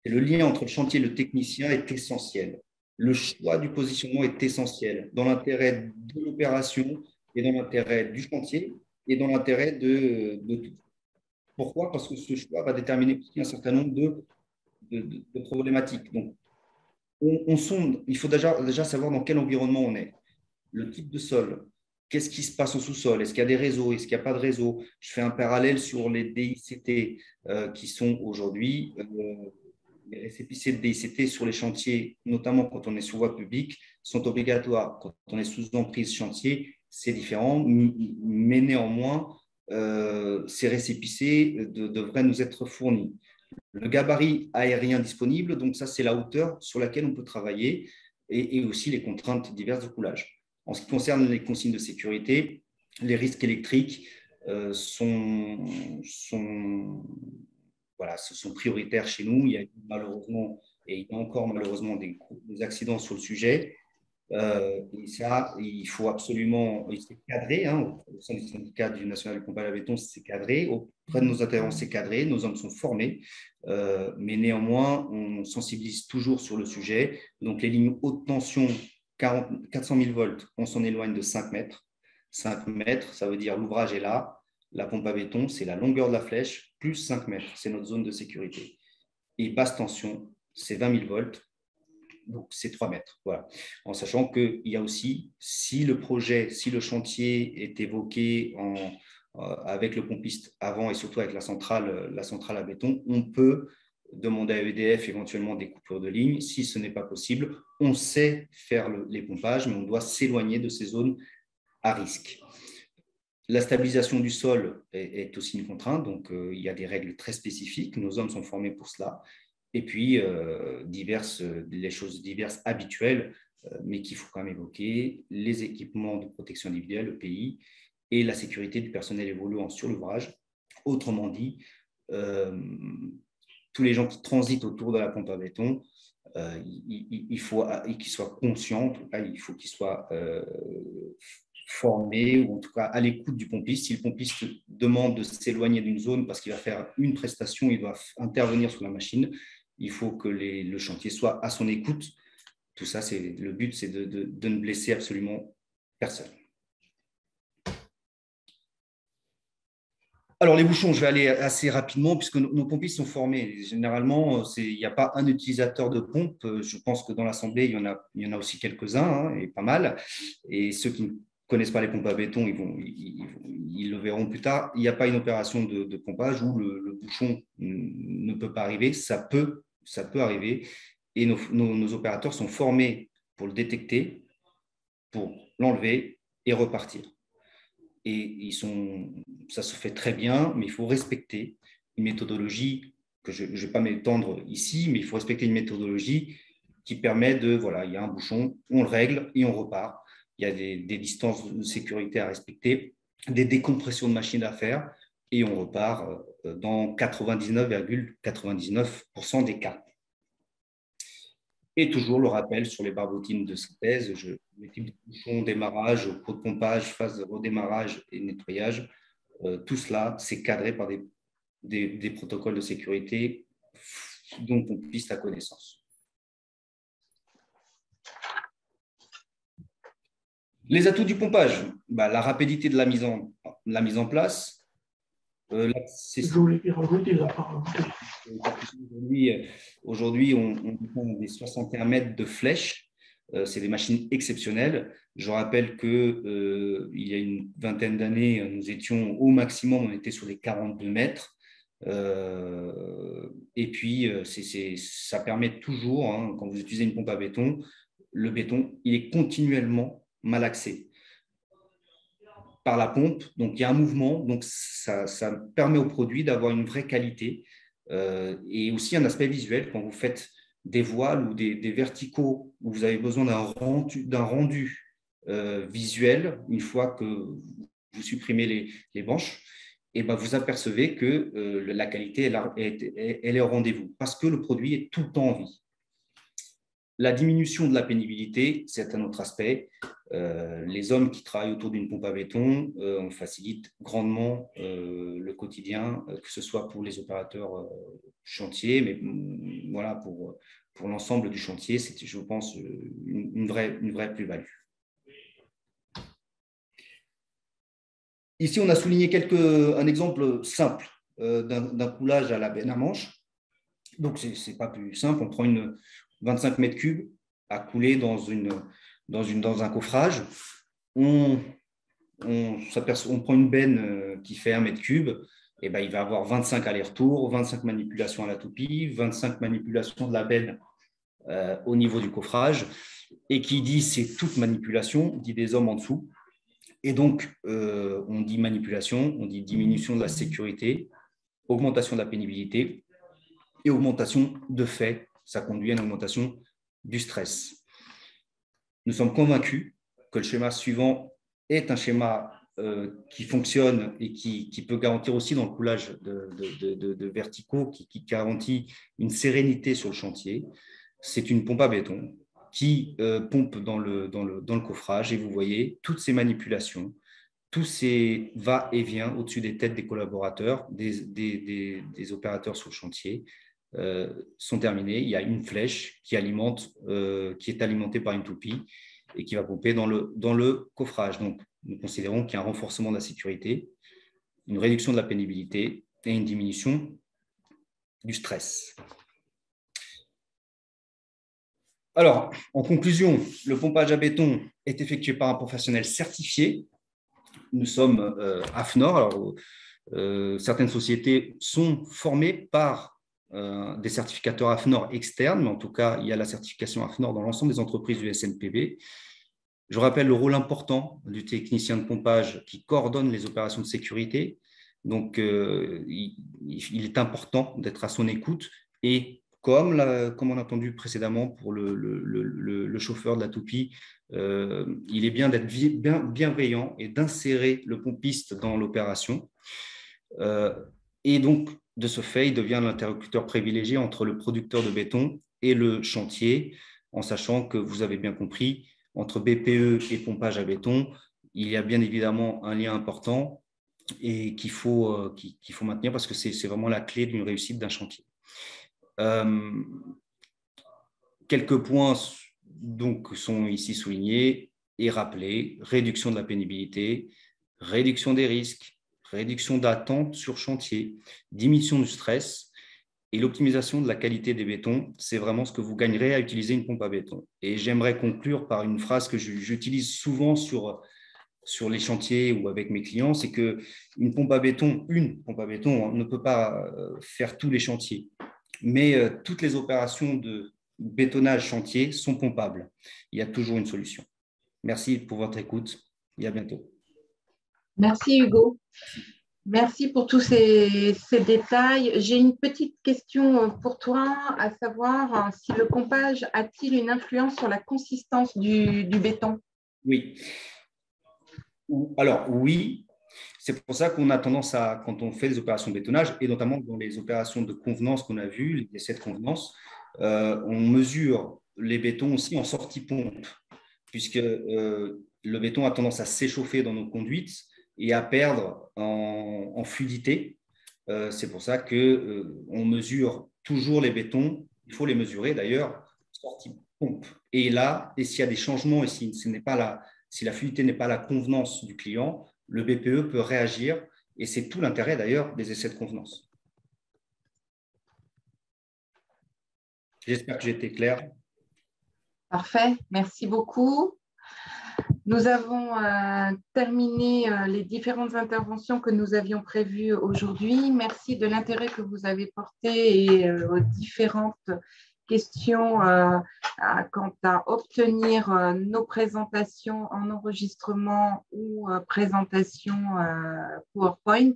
lien entre le chantier et le technicien est essentiel. Le choix du positionnement est essentiel dans l'intérêt de l'opération et dans l'intérêt du chantier et dans l'intérêt de tout. Pourquoi? Parce que ce choix va déterminer un certain nombre de problématiques. Donc, on sonde, il faut déjà savoir dans quel environnement on est. Le type de sol, qu'est-ce qui se passe au sous-sol? Est-ce qu'il y a des réseaux? Est-ce qu'il n'y a pas de réseau? Je fais un parallèle sur les DICT qui sont aujourd'hui, les récépissés de DICT sur les chantiers, notamment quand on est sous voie publique, sont obligatoires. Quand on est sous emprise chantier, c'est différent, mais néanmoins, ces récépissés devraient nous être fournis. Le gabarit aérien disponible, donc ça, c'est la hauteur sur laquelle on peut travailler et aussi les contraintes diverses de coulage. En ce qui concerne les consignes de sécurité, les risques électriques sont prioritaires chez nous. Il y a malheureusement, et il y a encore malheureusement des accidents sur le sujet. Et ça, il faut absolument, c'est cadré, au sein du syndicat du National du pompe à béton, c'est cadré, auprès de nos adhérents, c'est cadré, nos hommes sont formés, mais néanmoins, on sensibilise toujours sur le sujet. Donc, les lignes haute tension, 400 000 volts, on s'en éloigne de 5 mètres. 5 mètres, ça veut dire l'ouvrage est là, la pompe à béton, c'est la longueur de la flèche, plus 5 mètres, c'est notre zone de sécurité. Et basse tension, c'est 20 000 volts. Donc, c'est 3 mètres. Voilà. En sachant qu'il y a aussi, si le chantier est évoqué avec le pompiste avant et surtout avec la centrale à béton, on peut demander à EDF éventuellement des coupures de ligne. Si ce n'est pas possible, on sait faire les pompages, mais on doit s'éloigner de ces zones à risque. La stabilisation du sol est aussi une contrainte, donc il y a des règles très spécifiques. Nos hommes sont formés pour cela. Et puis, les choses diverses habituelles, mais qu'il faut quand même évoquer, les équipements de protection individuelle, le PI, et la sécurité du personnel évoluant sur l'ouvrage. Autrement dit, tous les gens qui transitent autour de la pompe à béton, il faut qu'ils soient conscients, en tout cas, il faut qu'ils soient formés, ou en tout cas à l'écoute du pompiste. Si le pompiste demande de s'éloigner d'une zone parce qu'il va faire une prestation, il doit intervenir sur la machine, il faut que le chantier soit à son écoute. Tout ça, le but, c'est de ne blesser absolument personne. Alors, les bouchons, je vais aller assez rapidement puisque nos pompistes sont formés. Généralement, il n'y a pas un utilisateur de pompe. Je pense que dans l'assemblée, il y en a aussi quelques-uns, et pas mal. Et ceux qui ne connaissent pas les pompes à béton, ils le verront plus tard. Il n'y a pas une opération de pompage où le bouchon ne peut pas arriver. Ça peut arriver. Et nos opérateurs sont formés pour le détecter, pour l'enlever et repartir. Et ça se fait très bien, mais il faut respecter une méthodologie que je ne vais pas m'étendre ici, mais il faut respecter une méthodologie qui permet il y a un bouchon, on le règle et on repart. Il y a des distances de sécurité à respecter, des décompressions de machines à faire, et on repart dans 99,99% des cas. Et toujours le rappel sur les barbotines de synthèse, les types de bouchons, démarrage, pot de pompage, phase de redémarrage et nettoyage, tout cela, c'est cadré par des protocoles de sécurité dont on puisse la connaissance. Les atouts du pompage, la rapidité de la mise en place. Je voulais y rajouter la parole. Aujourd'hui, on prend des 61 mètres de flèche. C'est des machines exceptionnelles. Je rappelle qu'il y a une vingtaine d'années, nous étions au maximum, on était sur les 42 mètres. Et puis, ça permet toujours, hein, quand vous utilisez une pompe à béton, le béton, il est continuellement malaxé par la pompe. Donc, il y a un mouvement. Donc, ça permet au produit d'avoir une vraie qualité et aussi un aspect visuel. Quand vous faites des voiles ou des verticaux où vous avez besoin d'un rendu visuel, une fois que vous supprimez les branches, et ben vous apercevez que la qualité, elle est au rendez-vous parce que le produit est tout le temps en vie. La diminution de la pénibilité, c'est un autre aspect. Les hommes qui travaillent autour d'une pompe à béton, on facilite grandement le quotidien, que ce soit pour les opérateurs chantier, mais voilà, pour l'ensemble du chantier, c'est, je pense, une vraie plus-value. Ici, on a souligné un exemple simple d'un coulage à la benne à manche. Donc, ce n'est pas plus simple. On prend 25 mètres cubes à couler dans un coffrage. On prend une benne qui fait 1 mètre cube. Et ben, il va avoir 25 allers-retours, 25 manipulations à la toupie, 25 manipulations de la benne au niveau du coffrage. Et qui dit c'est toute manipulation, dit des hommes en dessous. Et donc, on dit manipulation, on dit diminution de la sécurité, augmentation de la pénibilité et augmentation de fait. Ça conduit à une augmentation du stress. Nous sommes convaincus que le schéma suivant est un schéma qui fonctionne et qui peut garantir aussi dans le coulage de verticaux, qui garantit une sérénité sur le chantier. C'est une pompe à béton qui pompe dans le coffrage et vous voyez toutes ces manipulations, tous ces va-et-vient au-dessus des têtes des collaborateurs, des opérateurs sur le chantier sont terminés. Il y a une flèche qui est alimentée par une toupie et qui va pomper dans le coffrage. Donc, nous considérons qu'il y a un renforcement de la sécurité, une réduction de la pénibilité et une diminution du stress. Alors, en conclusion, le pompage à béton est effectué par un professionnel certifié. Nous sommes AFNOR. Alors, certaines sociétés sont formées par des certificateurs AFNOR externes, mais en tout cas, il y a la certification AFNOR dans l'ensemble des entreprises du SNPB. Je rappelle le rôle important du technicien de pompage qui coordonne les opérations de sécurité. Donc, il est important d'être à son écoute et comme on a entendu précédemment pour le chauffeur de la toupie, il est bien d'être bienveillant et d'insérer le pompiste dans l'opération. Et donc, de ce fait, il devient l'interlocuteur privilégié entre le producteur de béton et le chantier, en sachant que vous avez bien compris, entre BPE et pompage à béton, il y a bien évidemment un lien important et qu'il faut maintenir parce que c'est vraiment la clé d'une réussite d'un chantier. Quelques points donc, sont ici soulignés et rappelés: réduction de la pénibilité, réduction des risques, réduction d'attente sur chantier, diminution du stress et l'optimisation de la qualité des bétons. C'est vraiment ce que vous gagnerez à utiliser une pompe à béton. Et j'aimerais conclure par une phrase que j'utilise souvent sur les chantiers ou avec mes clients, c'est qu'une pompe à béton, ne peut pas faire tous les chantiers. Mais toutes les opérations de bétonnage chantier sont pompables. Il y a toujours une solution. Merci pour votre écoute et à bientôt. Merci Hugo. Merci pour tous ces détails. J'ai une petite question pour toi, à savoir si le pompage a-t-il une influence sur la consistance du béton? Oui. Alors oui, c'est pour ça qu'on a tendance à, quand on fait des opérations de bétonnage, et notamment dans les opérations de convenance qu'on a vues, les essais de convenance, on mesure les bétons aussi en sortie pompe, puisque le béton a tendance à s'échauffer dans nos conduites et à perdre en fluidité. C'est pour ça qu'on mesure toujours les bétons, il faut les mesurer d'ailleurs, sortie pompe. Et là, s'il y a des changements, et si la fluidité n'est pas la convenance du client, le BPE peut réagir et c'est tout l'intérêt d'ailleurs des essais de convenance. J'espère que j'ai été clair. Parfait, merci beaucoup. Nous avons terminé les différentes interventions que nous avions prévues aujourd'hui. Merci de l'intérêt que vous avez porté et aux différentes questions quant à obtenir nos présentations en enregistrement ou présentation PowerPoint.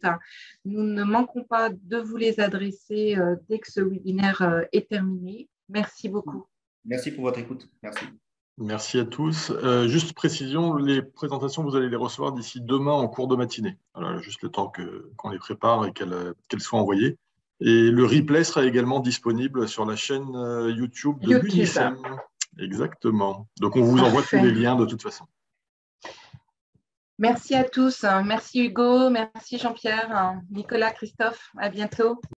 Nous ne manquons pas de vous les adresser dès que ce webinaire est terminé. Merci beaucoup. Merci pour votre écoute. Merci. Merci à tous. Juste précision, les présentations, vous allez les recevoir d'ici demain en cours de matinée. Voilà, juste le temps qu'on les prépare et qu'elles soient envoyées. Et le replay sera également disponible sur la chaîne YouTube de l'UNICEM. Exactement. Donc, on vous envoie tous les liens de toute façon. Merci à tous. Merci Hugo, merci Jean-Pierre, Nicolas, Christophe. À bientôt.